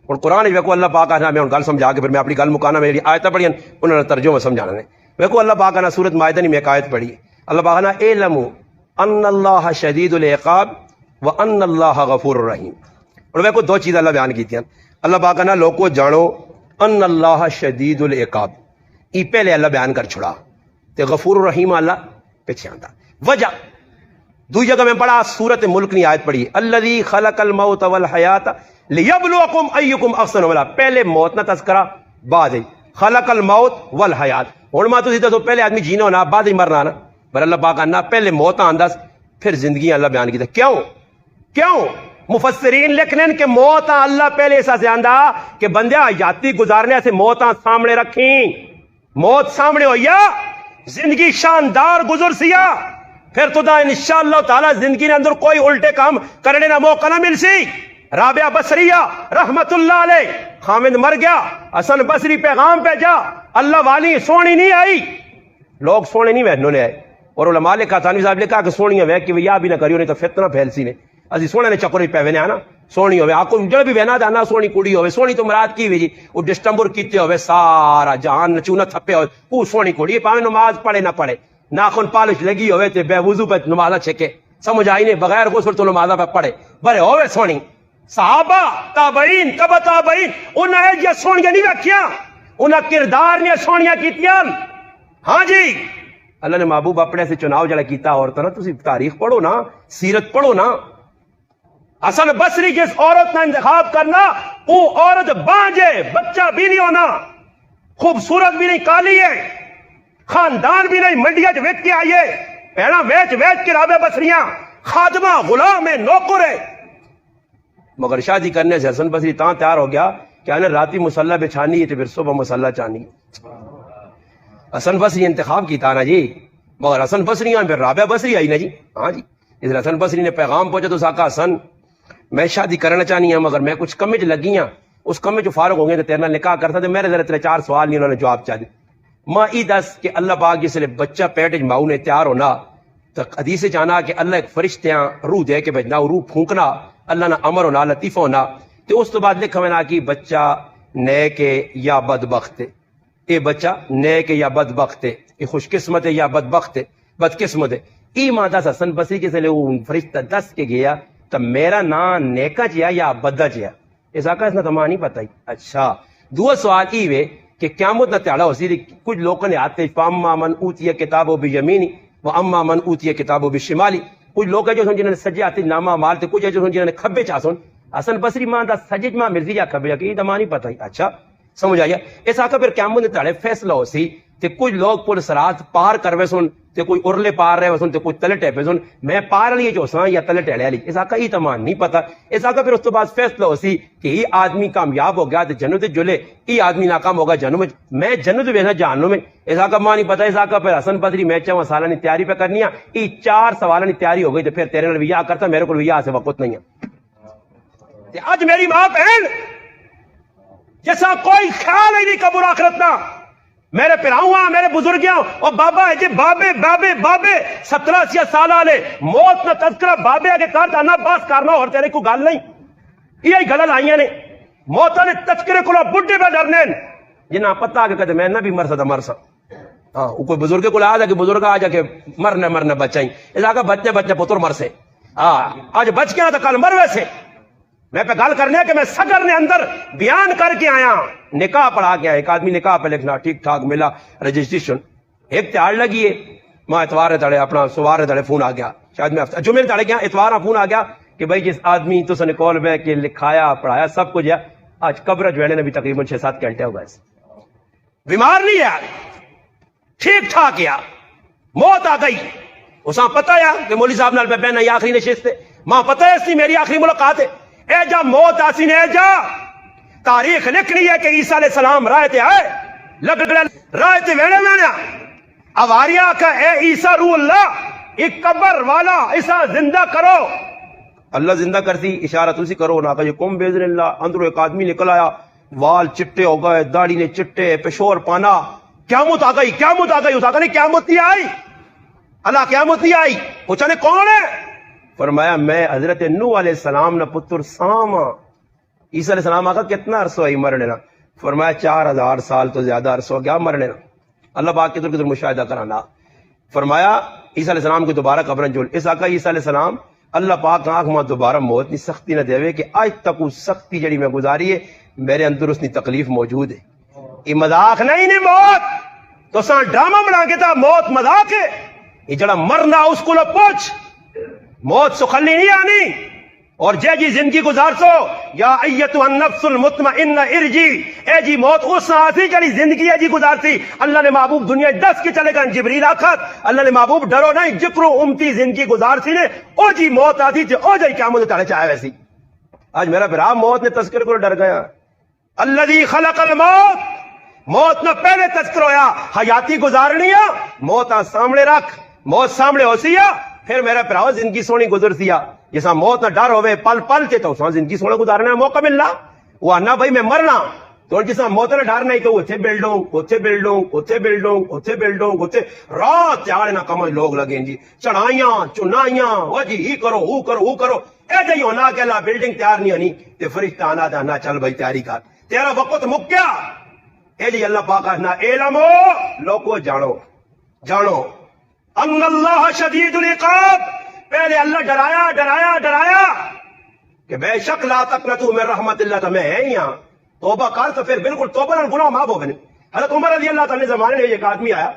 اور قرآن ویکو اللہ پاک آنا میں گل سمجھا کے پھر میں اپنی گل مکانا میری آیتیں پڑھی انہوں نے ترجمہ سمجھانا نے ویکو اللہ پاک آنا سورۃ مائدہ میں ایک آیت پڑھی اللہ پاک آنا اعلموا ان اللہ شدید العقاب وان اللہ غفور الرحیم اور ویکو 2 چیزیں اللہ بیان کی تھیں اللہ پاک آنا لوگوں جانو ان اللہ شدید العقاب ای پہلے اللہ بیان کر چھڑا تے غفور الرحیم اللہ پیچھے آندا وجہ دوسری جگہ میں پڑھا سورۃ ملک کی آیت پڑھی الذی خلق الموت والحیات لیبلوکم ایکم احسن عملا پہلے موت نہ تذکرہ بعد خلق الموت والحیات ہن ما تسی دسو پہلے آدمی جینا ہونا بعد ہی مرنا نا پر اللہ پاک آنا پہلے موت آندس پھر زندگی اللہ بیان کی کیوں مفسرین لکھنے کہ موت اللہ پہلے ایسا سے آندا کہ بندے حیاتی گزارنے سے موت سامنے رکھیں موت سامنے ہویا زندگی شاندار گزر سیا پھر تو دا انشاءاللہ تعالی زندگی نے اندر کوئی الٹے کام کرنے نہ موقع نہ مل سی. رابعہ بصریہ رحمت اللہ علیہ، خامد مر گیا، حسن بصری پیغام پہ جا، اللہ والی سونی نہیں آئی، لوگ سونے نہیں وہنوں نے آئے. اور علماء نے کہا، تھانوی صاحب نے کہا کہ سونیاں وے کہ یا بھی نہ کریو نہیں تو فتنہ پھیل سی نے. اسی سونے نے چکر پہ وینے آنا سونی ہوئے، آپ کو جڑا بھی وینا دانا سونی کڑی ہوئے. سونی تو مراد کی ہوئی جی وہ ڈسٹمبر کیتے ہوئے سارا جہان نچونا تھپے ہوئے وہ سونی کڑی. پاویں نماز پڑھے نہ پڑھے، ناخن پالش لگی ہوئے تے بے وضو پہ نمازہ چھکے، سمجھ آئی نہیں، بغیر غسل تو نمازہ پہ پڑھے برے ہوئے سونی. صحابہ تابعین تبع تابعین انہیں یہ سونیاں نہیں رکھیاں، انہیں کردار نے سونیاں کیتیاں. ہاں جی اللہ نے محبوب اپنے سے چناؤ جڑا کیتا عورت نا، تسی تاریخ پڑھو نا، سیرت پڑھو نا. حسن بصری جس عورت نے انتخاب کرنا وہ عورت بانجے، بچہ بھی نہیں ہونا، خوبصورت بھی نہیں، کالی ہے، خاندان بھی نہیں، منڈیا چ ویچ کے آئیے، پیڑا ویچ کے رابعہ بصریاں خادمہ غلام ہے، نوکر ہے. مگر شادی کرنے سے حسن بصری تاں تیار ہو گیا کہ انہیں راتی مسلح بچھانی ہے تو پھر صبح مسلح چانی. حسن بصری انتخاب کی تھا نا جی، مگر حسن بصری پھر رابعہ بصری آئی نا جی. ہاں جی اس لیے حسن بصری نے پیغام پہنچا تو ساکا حسن میں شادی کرنا چاہنی ہوں مگر میں کچھ کمے چ لگی ہوں، اس کمے چ فارغ ہو گئے تو تیرے نال نکاح کرتا. تو میرے ذرا 3-4 سوال نہیں، انہوں نے جواب چاہ دی. ماں ای دس کہ اللہ پاک جس لئے بچہ پیٹ ماؤں نے تیار ہونا تو حدیث جانا کہ اللہ ایک فرشتیاں روح دے کے بھیجنا، روح پھونکنا، اللہ نہ امر ہونا لطیفہ ہونا. تو اس تو بعد لکھا میں نا کہ بچہ نیک ہے یا بدبخت ہے، یہ بچہ نیک ہے یا بدبخت ہے، یہ خوش قسمت ہے یا بدبخت ہے، بدقسمت ہے. ای ماں دس حسن بصری کے سے وہ فرشتہ دس کے گیا تو میرا نام نیکا چیا یا بدہ چیا، اس آقا اس نے تو ماں نہیں پتہ ہی. اچھا دو سوال ای وے کہ قیامت نہ تیڑا ہو سی. کچھ لوگوں نے آتے فاما من اوتی کتابو بیمینی و اما من اوتی کتابو بشمالی. کچھ لوگ ہیں جو جنہوں نے سجے آتے نامہ مال تے، کچھ ہے جو جنہوں نے کھبے چاسون. حسن بصری ماں دا سجے ماں مرضی یا کھبے جا کہ یہ تو ماں نہیں پتہ ہی. اچھا سمجھ آیا. اس آقا پھر قیامت نے تیڑے فیصلہ ہو سی تے کچھ لوگ پل سرات پار کروے سن تے کوئی ارلے پار رہے سن تے کوئی تلے ٹیپے سن، میں پار لیے جو ساں یا تلے ٹیڑے لی. اس آقا یہ تمام نہیں پتہ. اس آقا پھر اس تو بعد فیصلہ ہو سی کہ یہ آدمی کامیاب ہو گیا تے جنت جلے، یہ آدمی ناکام ہوگا جہنم میں، میں جنت ویسا جہنم میں. اس آقا ماں نہیں پتہ. اس آقا پھر حسن بصری میں چاہوں سالہ تیاری پہ کرنی ہے، یہ 4 سوالہ تیاری ہو گئی تو پھر تیرے نال ویاہ کرتا، میرے کو ویاہ سے وقت نہیں ہے. آج میری ماں بہن جیسا کوئی خیال ہی نہیں قبر آخرت نہ، میرے پراؤں میرے بزرگیاں اور بابا ہے جی بابے بابے بابے 17-80 سال آلے موت نہ تذکرہ بابے آگے کارتا نہ باس کارنا اور تیرے کو گال نہیں. یہی گلل آئیاں نے موتا نے تذکرے کو بڑھے پہ ڈرنے جنہاں پتہ آگے کہتے میں نہ بھی مرسا تھا مرسا. ہاں کوئی بزرگے کو آ جا کہ بزرگ آ جا کہ مرنے بچائیں. اس آگا بچے پتر مرسے. آج بچ گیا تو کل مر ویسے. میں پہ گال کرنے کہ میں صدر نے اندر بیان کر کے آیا، نکاح پڑھا کے آیا. ایک آدمی نکاح پہ لکھنا ٹھیک ٹھاک ملا رجسٹریشن، ایک تیار لگی ہے. ماں اتوار تڑے اپنا سوار تڑے فون آ گیا، شاید میں جمعے تڑے گیا اتوار فون آ گیا کہ بھائی جس آدمی تو سنے کال میں کہ لکھایا پڑھایا سب کچھ ہے، آج قبر جوڑنے نے بھی تقریباً 6-7 گھنٹے ہو گئے. بیمار نہیں ہے، ٹھیک ٹھاک ہے، موت آ گئی. اساں پتہ ہے کہ مولوی صاحب نال بہنا یہ آخری نشست ہے، ماں پتہ ہے اس کی میری آخری ملاقات ہے. اے جا موت آسی نے جا تاریخ لکھنی ہے کہ عیسیٰ علیہ السلام رائے تے آئے رائے تے ویڑے ویڑے اواریا کا اے عیسیٰ روح اللہ ایک قبر والا عیسیٰ زندہ کرو. اللہ زندہ کرتی اشارہ تسی کرو نا کہ کم بیذن اللہ. اندروں ایک آدمی نکل آیا، وال چٹے ہو گئے، داڑھی نے چٹے، پشور پانا. قیامت آ گئی، قیامت آ گئی. اس آقا نے قیامت نہیں آئی، اللہ قیامت نہیں آئی. پوچھا نے کون ہے؟ فرمایا میں حضرت نوح علیہ السلام نہ پتر سام. عیسیٰ علیہ السلام آقا کتنا عرصہ ہوئی مرنے نا؟ فرمایا 4000 سال تو زیادہ عرصہ ہو گیا مرنے نا. اللہ پاک کی طرف مشاہدہ کرانا. فرمایا عیسیٰ علیہ السلام کی دوبارہ قبرن جول. اس آقا عیسیٰ علیہ السلام اللہ پاک آنکھ ماں دوبارہ موت نی سختی نہ دے کہ آج تک اس سختی جڑی میں گزاری ہے میرے اندر اس نی تکلیف موجود ہے. یہ مذاق نہیں نے موت تو سان ڈرامہ بنا کے تھا، موت مذاق ہے. یہ جڑا مرنا اس کو لو پوچھ، موت سخلی نہیں آنی. اور جے جی زندگی گزار سو یا ایتها النفس المطمئنہ ارجی، اے جی موت اس آتی جڑی زندگی ہے جی گزارتی. اللہ نے محبوب دنیا 10 کے چلے گا جبریل آخر اللہ نے محبوب ڈرو نہیں جکرو امتی زندگی گزارتی نے او جی موت آتی تھی او جی قیامت تڑے چاہے ویسی. آج میرا برا موت نے تذکر کو ڈر گیا. الذی خلق الموت، موت نہ پہلے تذکر ہویا حیاتی گزارنی ہے. موت سامنے رکھ، موت سامنے ہو سی پھر میرا پراؤ زندگی سونی گزر سیا جیسا موت نہ ڈر ہوئے پل پل سے تو زندگی سونا گزارنے کا موقع ملنا وہ آنا بھائی میں مرنا تو جیسا موت نہ ڈر نہیں تو اتنے بلڈنگ اتنے بلڈنگ اتنے بلڈنگ اتنے بلڈنگ اتنے رات تیار نہ کم لوگ لگیں جی چڑھائیاں چنائیاں وہ جی ہی کرو وہ کرو وہ کرو اے جی ہونا کہ اللہ بلڈنگ تیار نہیں ہونی تے فرشتہ آنا دانا چل بھائی تیاری کر تیرا وقت مک گیا اے جی اللہ پاک کہنا علمو لوگو جانو جانو ان اللہ شدید العقاب پہلے اللہ ڈرایا ڈرایا ڈرایا کہ بے شک لا تقنطوا من رحمت اللہ تو میں ہے یہاں توبہ کر تو پھر بالکل توبہ نہ گناہ معاف ہو گئے حضرت عمر رضی اللہ تعالی زمانے میں ایک آدمی آیا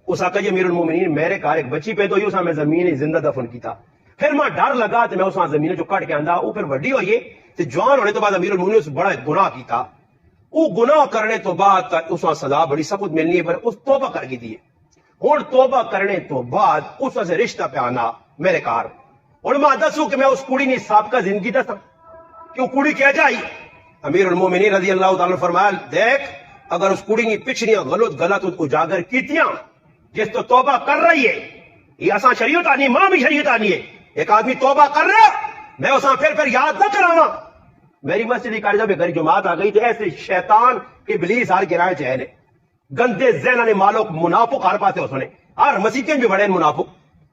اس آقا جی امیر المومنین میرے کار ایک بچی پیدا ہوئی اس میں زمین زندہ دفن کی تھا پھر میں ڈر لگا تو میں اس زمین جو کٹ کے آندا وہ پھر وڈی ہوئی تو جوان ہونے تو بعد امیر المومنین اس بڑا گناہ کیتا وہ گناہ کرنے تو بعد اس سزا بڑی سخت ملنی ہے پر اس توبہ کر کی دی ہوں توبہ کرنے تو بعد اس سے رشتہ پہ آنا میرے کار اور میں دسوں کہ میں اس کڑی نے سابقہ زندگی دسا کیوں کڑی کہہ جائی امیر المومنین رضی اللہ تعالیٰ فرمایا دیکھ اگر اس کڑی نے پچھڑیاں غلط اجاگر کیتیاں جس تو توبہ کر رہی ہے یہ اساں شریعت آنی ماں بھی شریعت آنی ہے ایک آدمی توبہ کر رہا میں اساں پھر یاد نہ کراواں میری مسجد کا جب گھر جماعت آ گئی تو ایسے شیطان ابلیس ہر گرائے چہنے گندے ذہن نے مالو منافق ہر پاسے اس نے ہر مسیحین بھی بڑے منافق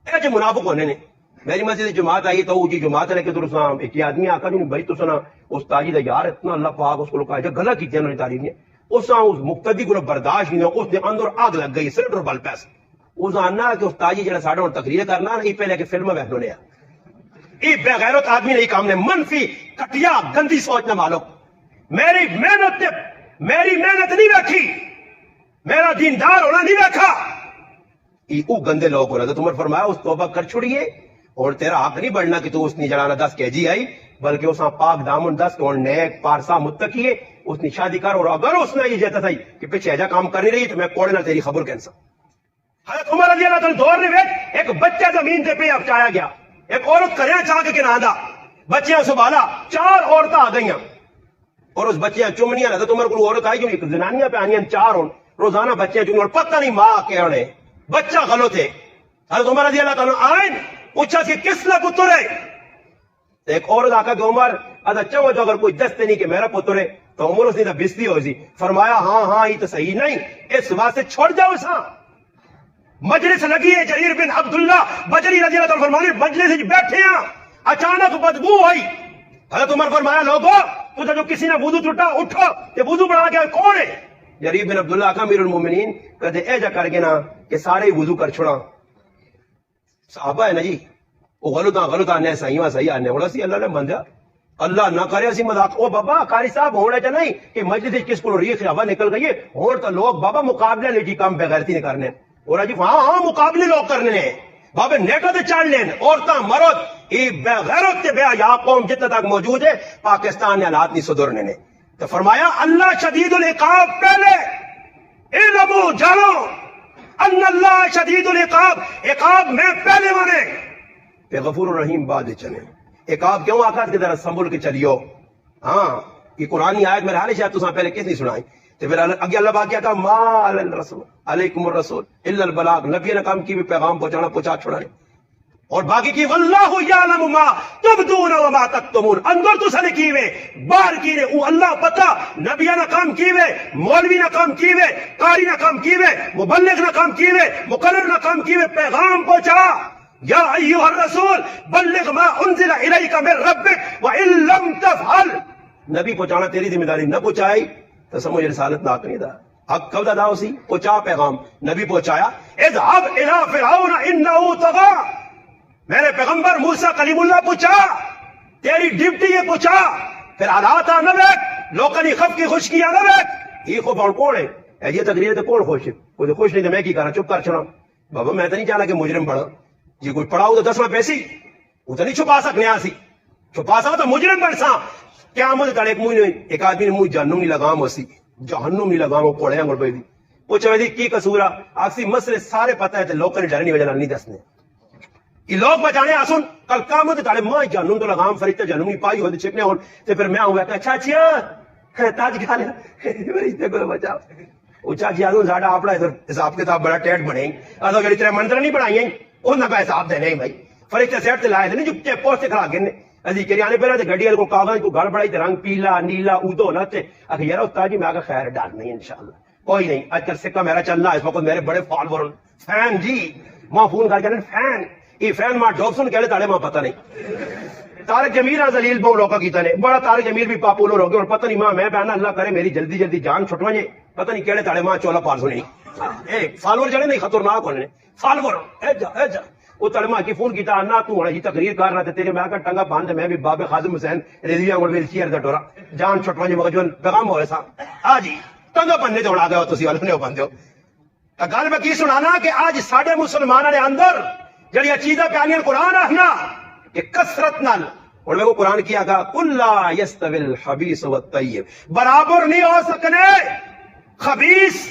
ایسے منافق ہونے نے میری مسجد جماعت آئی تو جی جماعت لے کے تو ایک آدمی آ کر بھائی تو سنا اس تاجی دا یار اتنا اللہ پاک اس کو لوگ غلط کی انہوں نے تعریف نے اس مقتدی کو برداشت نہیں اس نے اندر آگ لگ گئی سلنڈر بل پیس اس آنا کہ اس تاجی جڑا ساڈا ہن تقریر کرنا یہ پہلے کہ فلم ویکھنے لیا یہ بے غیرت آدمی نے کام نے منفی کٹیا گندی سوچ نہ مالو میری محنت نہیں ویکھی میرا دیندار ہونا نہیں دیکھا یہ گندے لوگ ہو رہا تھا تمہیں فرمایا اس توبہ کر چھوڑیے اور تیرا حق نہیں بڑھنا کہ تو اس نے جڑانا 10 کے جی آئی بلکہ اس پاک دامن 10 کہ نیک پارسا متقی ہے اس نے شادی کر اور اگر اس نے یہ جیتا تھا کہ پیچھے ایجا کام کر نہیں رہی تو میں کوڑے نہ تیری خبر کہنسا حضرت عمر رضی اللہ تعالیٰ دور نے ویک ایک بچہ زمین پہ اپچایا گیا ایک عورت کریا چاہ کے کنادا بچیاں سنبھالا 4 عورتیں آ گئیاں اور اس بچیاں چمنیاں حضرت عمر کو عورت آئی جو ایک زنانیاں پہ آنیاں 4 ہوں روزانہ بچیاں چمنی اور پتہ نہیں ماں کے ہونے بچہ غلط ہے حضرت عمر رضی اللہ تعالیٰ آئین پوچھا کہ کس کا پتر ہے ایک عورت آقا کہ عمر اچھا ہو جو اگر کوئی دستے نہیں کہ میرا پتر ہے تو عمر اس نے بستی ہو سی فرمایا ہاں یہ تو صحیح نہیں اس واسطے چھوڑ جاؤ اساں مجلس لگی ہے جریر بن عبداللہ بجری رضی اللہ تعالیٰ فرمانے مجلس بیٹھے ہیں اچانک بدبو ہوئی حضرت عمر فرمایا لوگو تو جو کسی نے وضو ٹوٹا اٹھو کہ وضو بڑھا کے کون ہے جریر بن عبداللہ کا امیر المومنین کہتے اے جا کر کے نا کہ سارے وضو کر چھوڑا صحابہ ہے نا جی وہ غلط آنے صحیح آنے والا سی اللہ نے مندیا اللہ نہ کرے اسی مذاق او بابا قاری صاحب ہونا چاہ نہیں کہ مجلس کس کو ریخ ہوا نکل گئی ہے اور تو لوگ بابا مقابلے لے جی کام بغیرتی نہیں کرنے اور جی ہاں مقابلے لوگ کرنے ہیں بابا نیٹوں تے چڑھ لین عورتاں مرد یہ بے غیرت تے بے حیا قوم جتنا تک موجود ہے پاکستان نے حالات نہیں سدھرنے نے تو فرمایا اللہ شدید العقاب پہلے علمو جانو ان اللہ شدید العقاب عقاب میں پہلے مانے پہ غفور الرحیم بعد چلے عقاب کیوں آخر کی طرح سنبھل کے چلیو ہاں یہ قرآنی آیت میرے حال شاید تساں پہلے کس نہیں سنائی تو پھر اگے اللہ پاک کیا کہا ما علی الرسول علیکم الرسول الا البلاغ نبی نے کام کی بھی پیغام پہنچا چھوڑانے اور باقی کی واللہ یعلم ما تبدون وما تکتمون اندر تو سنے کیوے باہر کیوے او اللہ پتہ نبیہ نہ کام کیوے مولوی نہ کام کیوے قاری نہ کام کیوے مبلغ نہ کام کیوے مقرر نہ کام کیوے پیغام پہنچا یا ایوہ الرسول بلغ ما انزل الیک من ربک وان لم تفعل نبی پہنچانا تیری ذمہ داری نہ پہنچائی تو سمجھ رسالت نہ کرنی دا حق کب دا اسی پہنچا پیغام نبی پہنچایا اذهب الى فرعون انه طغى میرے پیغمبر موسیٰ کلیم اللہ پوچھا تیری ڈیوٹی یہ پوچھا پھر حالات نہ بیٹھ لوکلی خف کی خوش کیا نہ بیٹھ یہ خوف اور کون ہے اے یہ تقریر تو کون خوش ہے کوئی خوش نہیں تو میں کی کرا چپ کر چھڑا بابا میں تو نہیں چاہنا کہ مجرم پڑھا جی کوئی پڑھاؤ تو 10 پیسی وہ تو نہیں چھپا سکنے آسی چھپا سا تو مجرم بن سا کیا مجھے کڑے ایک آدمی نے مجھ جہنم نہیں لگام اسی جہنم نہیں لگام وہ کوڑے انگل پہ دی پوچھا دی کی قصورا آسی مسئلے سارے پتہ ہے تو لوکل ڈرنی وجہ نہیں دسنے یہ لوگ بچانے آسن کل قامت کالے ماں جہنم تو لگام فرشتہ جہنم نہیں پائی ہوتے چھپنے ہون تو پھر میں آؤں گا کہ اچھا تاج کھا لیا فرشتے کو بچاؤ اچھا جی آدھو ساڑھا اپنا حساب کتاب بڑا ٹیٹ بنے آدھو جڑی تیرے منتر نہیں بڑھائی ہیں انہوں کا حساب دینے بھائی فرشتے سیٹ تے لائے دے جو چیپ پوسٹ سے کھلا گرنے ازی کری آنے پہلے تے گھڑی کو کاغذ کو گھڑ بڑھائی تے رنگ پیلا نیلا اودو نہ تے اگر یار استاد جی میں آگا خیر ڈال نہیں انشاءاللہ کوئی نہیں آج کل سکہ میرا چلنا اس وقت میرے بڑے فالور فین جی ماں فون کر کے فین یہ فین ماں ڈاکسن کہلے تاڑے ماں پتہ نہیں طارق جمیل زلیل بہت لوکا کیتا نے بڑا طارق جمیل بھی پاپولر ہو گیا اور پتہ نہیں ماں میں بہنا اللہ کرے میری جلدی جلدی جان چھٹوا جے پتہ نہیں کہڑے تاڑے ماں چولا پال سنی اے فالور جڑے نہیں خطرناک ہونے فالور اے جا وہ تاڑے ماں کی فون کیتا انا تو ہونا جی تقریر کر رہا تھے تیرے میں آکا ٹنگا باندھ میں بھی باب خادم حسین رضویہ اور ویل چیر دا ٹورا جان چھٹوا جے مغجون پیغام ہوئے سا آجی ٹنگا بننے تو اڑا گیا تو سی والے بندے ہو گل میں کی سنانا کہ آج ساڑھے مسلمانوں نے اندر جڑی چیزیں پیانیاں قرآن آخنا کہ کثرت نال اور میں کو قرآن کیا کہا قُلْ لَا يَسْتَوِي الْخَبِيثُ وَالطَّيِّبُ برابر نہیں ہو سکنے خبیث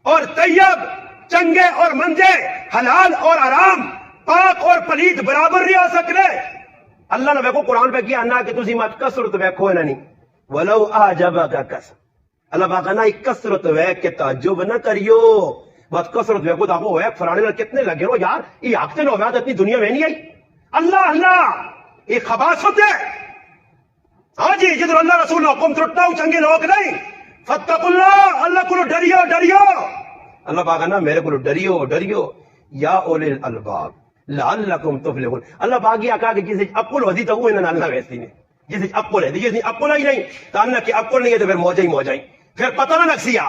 اور طیب چنگے اور منجے حلال اور حرام پاک اور پلید برابر نہیں ہو سکنے اللہ نے میں کو قرآن پہ کیا انا کہ تسی مت کثرت ویکھو ہے نہیں وَلَوْ آجَبَكَ کثرت اللہ باقا نا کثرت ویک کے تعجب نہ کریو بس کثرت ویکو تاکو ویک فرانے میں کتنے لگے رو یار یہ آگتے نو ویاد اتنی دنیا میں نہیں آئی اللہ یہ خباثت ہے ہاں جی جدر اللہ رسول نے حکم ترٹنا ہوں چنگے لوگ نہیں فتق اللہ کو ڈریو اللہ باقا نا میرے کو ڈریو یا اولی الالباب لعلکم تفلحون اللہ باقی آقا کہ جسے عقل ہوتی تو وہ انہوں نے اللہ ویسی نے جسے عقل ہے جسے عقل ہی نہیں تو اللہ کی عقل نہیں ہے تو پھر موجہ پھر پتہ نہ لگ سیا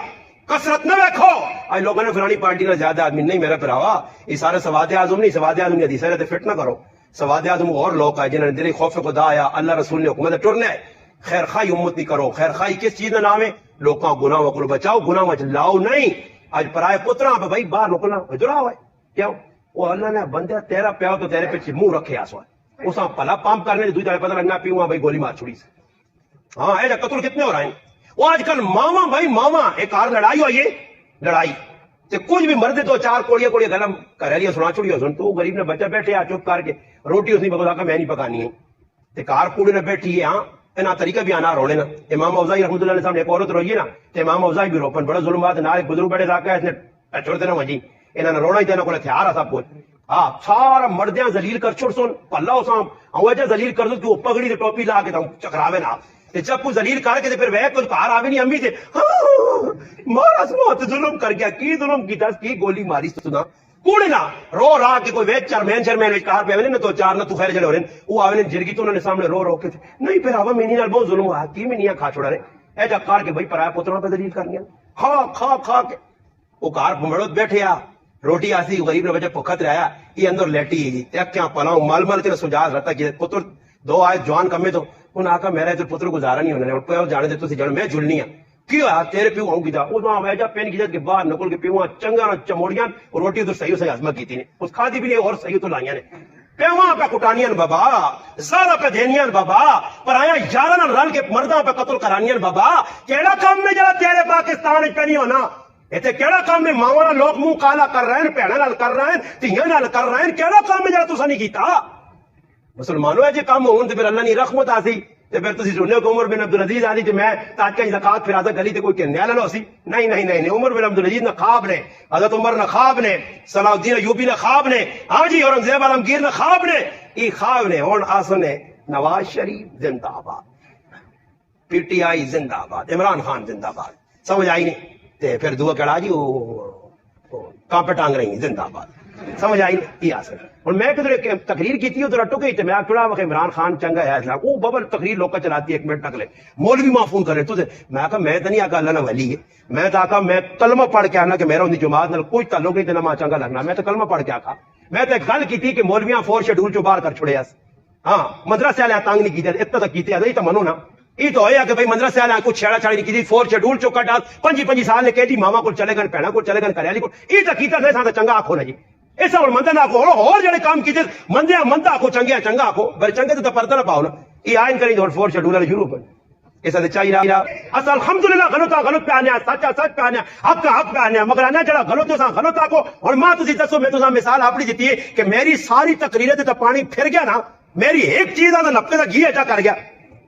کثرت نہ ویکھو آج لوگوں نے فلانی پارٹی کا زیادہ آدمی نہیں میرا پراوا یہ سارے سواد اعظم نہیں سواد اعظم کی حدیث ہے فٹ نہ کرو سواد اعظم اور لوگ آئے جنہوں نے دل خوف خدا آیا اللہ رسول نے حکومت ٹرنا ہے خیر خواہی امت نہیں کرو خیر خواہی کس چیز کا نام ہے لوگوں گناہوں کو بچاؤ گناہ لاؤ نہیں آج پرائے پتراں پہ بھائی باہر نکلنا جڑا ہوا ہے کیوں وہ اللہ نے بندہ تیرا پیاؤ تو تیرے پیچھے منہ رکھے آسو ہے اساں پلا پامپ کرنے دے دوسرے پتہ لگنا پیوں بھائی گولی مار چھڑی سے ہاں اے قتل کتنے ہو رہے ہیں وہ آج کل ماما بھائی ماما ایک آر لڑائی ہوئی ہے لڑائی تے کچھ بھی مرد تو چار کوڑیاں گلم کریلیاں سنا چھوڑی ہو سن تو غریب نے بچہ بیٹھے آ چپ کر کے روٹی اس نے بگو کہ میں نہیں پکانی ہے تے کار کوڑے نے بیٹھی ہے ہاں اینا طریقہ بھی آنا رونے نا امام اوزائی رحمۃ اللہ علیہ سامنے ایک عورت روئی ہے نا تے امام اوزائی بھی روپن بڑا ظلمات نال ایک بزرگ بیٹھے تھا کہ اس نے چھوڑ دینا وجی انہاں نے رونا ہی دینا کو ہتھیار ہے سب کچھ ہاں سارا مردیاں ذلیل کر چھوڑ سن اللہ اسام او جا ذلیل کر دو کہ وہ پگڑی تے ٹوپی لا کے چکراوے نا تے جب کو ذلیل کر کے پھر وہ کچھ کار آوے نہیں امی تے مارا سمات ظلم کر گیا کی ظلم کی دس کی گولی ماری سنا کوڑے نا رو را کے کوئی ویچ چرمین کار پہ نہ تو چار نہ تو خیر جڑے ہو رہے وہ آوے نے جرگی تو انہوں نے سامنے رو کے نہیں پھر آوا میں نہیں بہت ظلم ہوا کی میں نہیں کھا چھوڑا رہے اے جا کار کے بھائی پرایا پتروں پہ ذلیل کرنی کھا کے وہ کار بمڑوت بیٹھے آ روٹی آسی غریب نے بچہ پکھت رہا یہ اندر لیٹی ہے کیا پلاؤں مال مال کے سجاز رہتا کہ پتر دو آئے جوان کمے تو انہوں نے کہا میرا ادھر پتر گزارا نہیں ہونے اور جانے دے تو سی جانے میں جھلنی ہے کیوں ہے تیرے پیو ہوں گی تھا وہ ویجا پین کی جات کے باہر نکل کے پیو چنگا چموڑیاں اور روٹی ادھر صحیح سے ہضمہ کی تھی نے اس کھادی بھی نہیں اور صحیح تو لائیاں نے پیواں پہ کٹانیاں بابا زارا پہ دینیاں بابا پر آیا یارہ نہ رل کے مرداں پہ قتل کرانیاں بابا کیڑا کام میں جا تیرے پاکستان پہ نہیں ہونا ایتھے کیڑا کام میں ماواں لوگ منہ کالا کر رہے ہیں بھیڑاں نال کر رہے ہیں دھیاں نال کر رہے ہیں کیڑا کام میں جا تساں نہیں کیتا مسلمانوں ہے جے کام ہون تے پھر اللہ نے رحمت آسی تے پھر تسی سننے کو عمر بن عبدالعزیز آدھی تے میں تاج کا زکات پھر آدھا گلی تے کوئی کہنے والا نہ سی نہیں عمر بن عبدالعزیز نے خواب نے حضرت عمر نے خواب نے صلاح الدین ایوبی نے خواب نے ہاں جی اورنگزیب عالمگیر نے خواب نے ای خواب نے ہن آسنے نواز شریف زندہ آباد پی ٹی آئی زندہ آباد عمران خان زندہ آباد سمجھ آئی نہیں تے پھر دعا کڑا جی کہاں پہ ٹانگ رہی زندہ آباد سمجھ آئی یہ آسن اور میں کدھر تقریر کی تھی ادھر اٹو گئی تھی میں چڑا وقت عمران خان چنگا ہے اسلام وہ ببل تقریر لوگ کا چلاتی ہے ایک منٹ تک لے مولوی ماں فون کر رہے تو میں کہا میں تو نہیں آقا اللہ نہ ولی ہے میں تو آقا میں کلمہ پڑھ کے آنا کہ میرا ان جماعت نال کوئی تعلق نہیں تھا ماں چنگا لگنا میں تو کلمہ پڑھ کے آقا میں تو ایک گل کی تھی کہ مولویاں 4 شیڈول چو باہر کر چھوڑے اس ہاں مدرسے والے تنگ نہیں کیتے اتنا تک کیتے نہیں تو منو نا یہ تو ہے کہ بھائی مدرسے والے کچھ چھیڑا چھاڑی نہیں کی 4 شیڈول چو کٹ 5 سال نے کہتی ماما کو چلے گئے بہنا کو چلے گئے کریالی کو یہ تو کیتا نہیں سا چنگا آخو نا جی ایسا اور مندہ نہ آکو اور جڑے کام کیتے مندہ آکو چنگا آکو بھائی چنگے تو پردہ نہ پاؤ نا یہ آئین کریں اور 4 شیڈول والے شروع کریں ایسا تو چاہیے رہا اصل الحمدللہ غلط پہ آنے سچ پہ آنے حق پہ آنے مگر آنے جڑا غلط آکو اور ماں تسی دسو میں تو مثال اپنی دیتی ہے کہ میری ساری تقریریں تو پانی پھر گیا نا میری ایک چیز آدھا نپے کا گھی اچھا کر گیا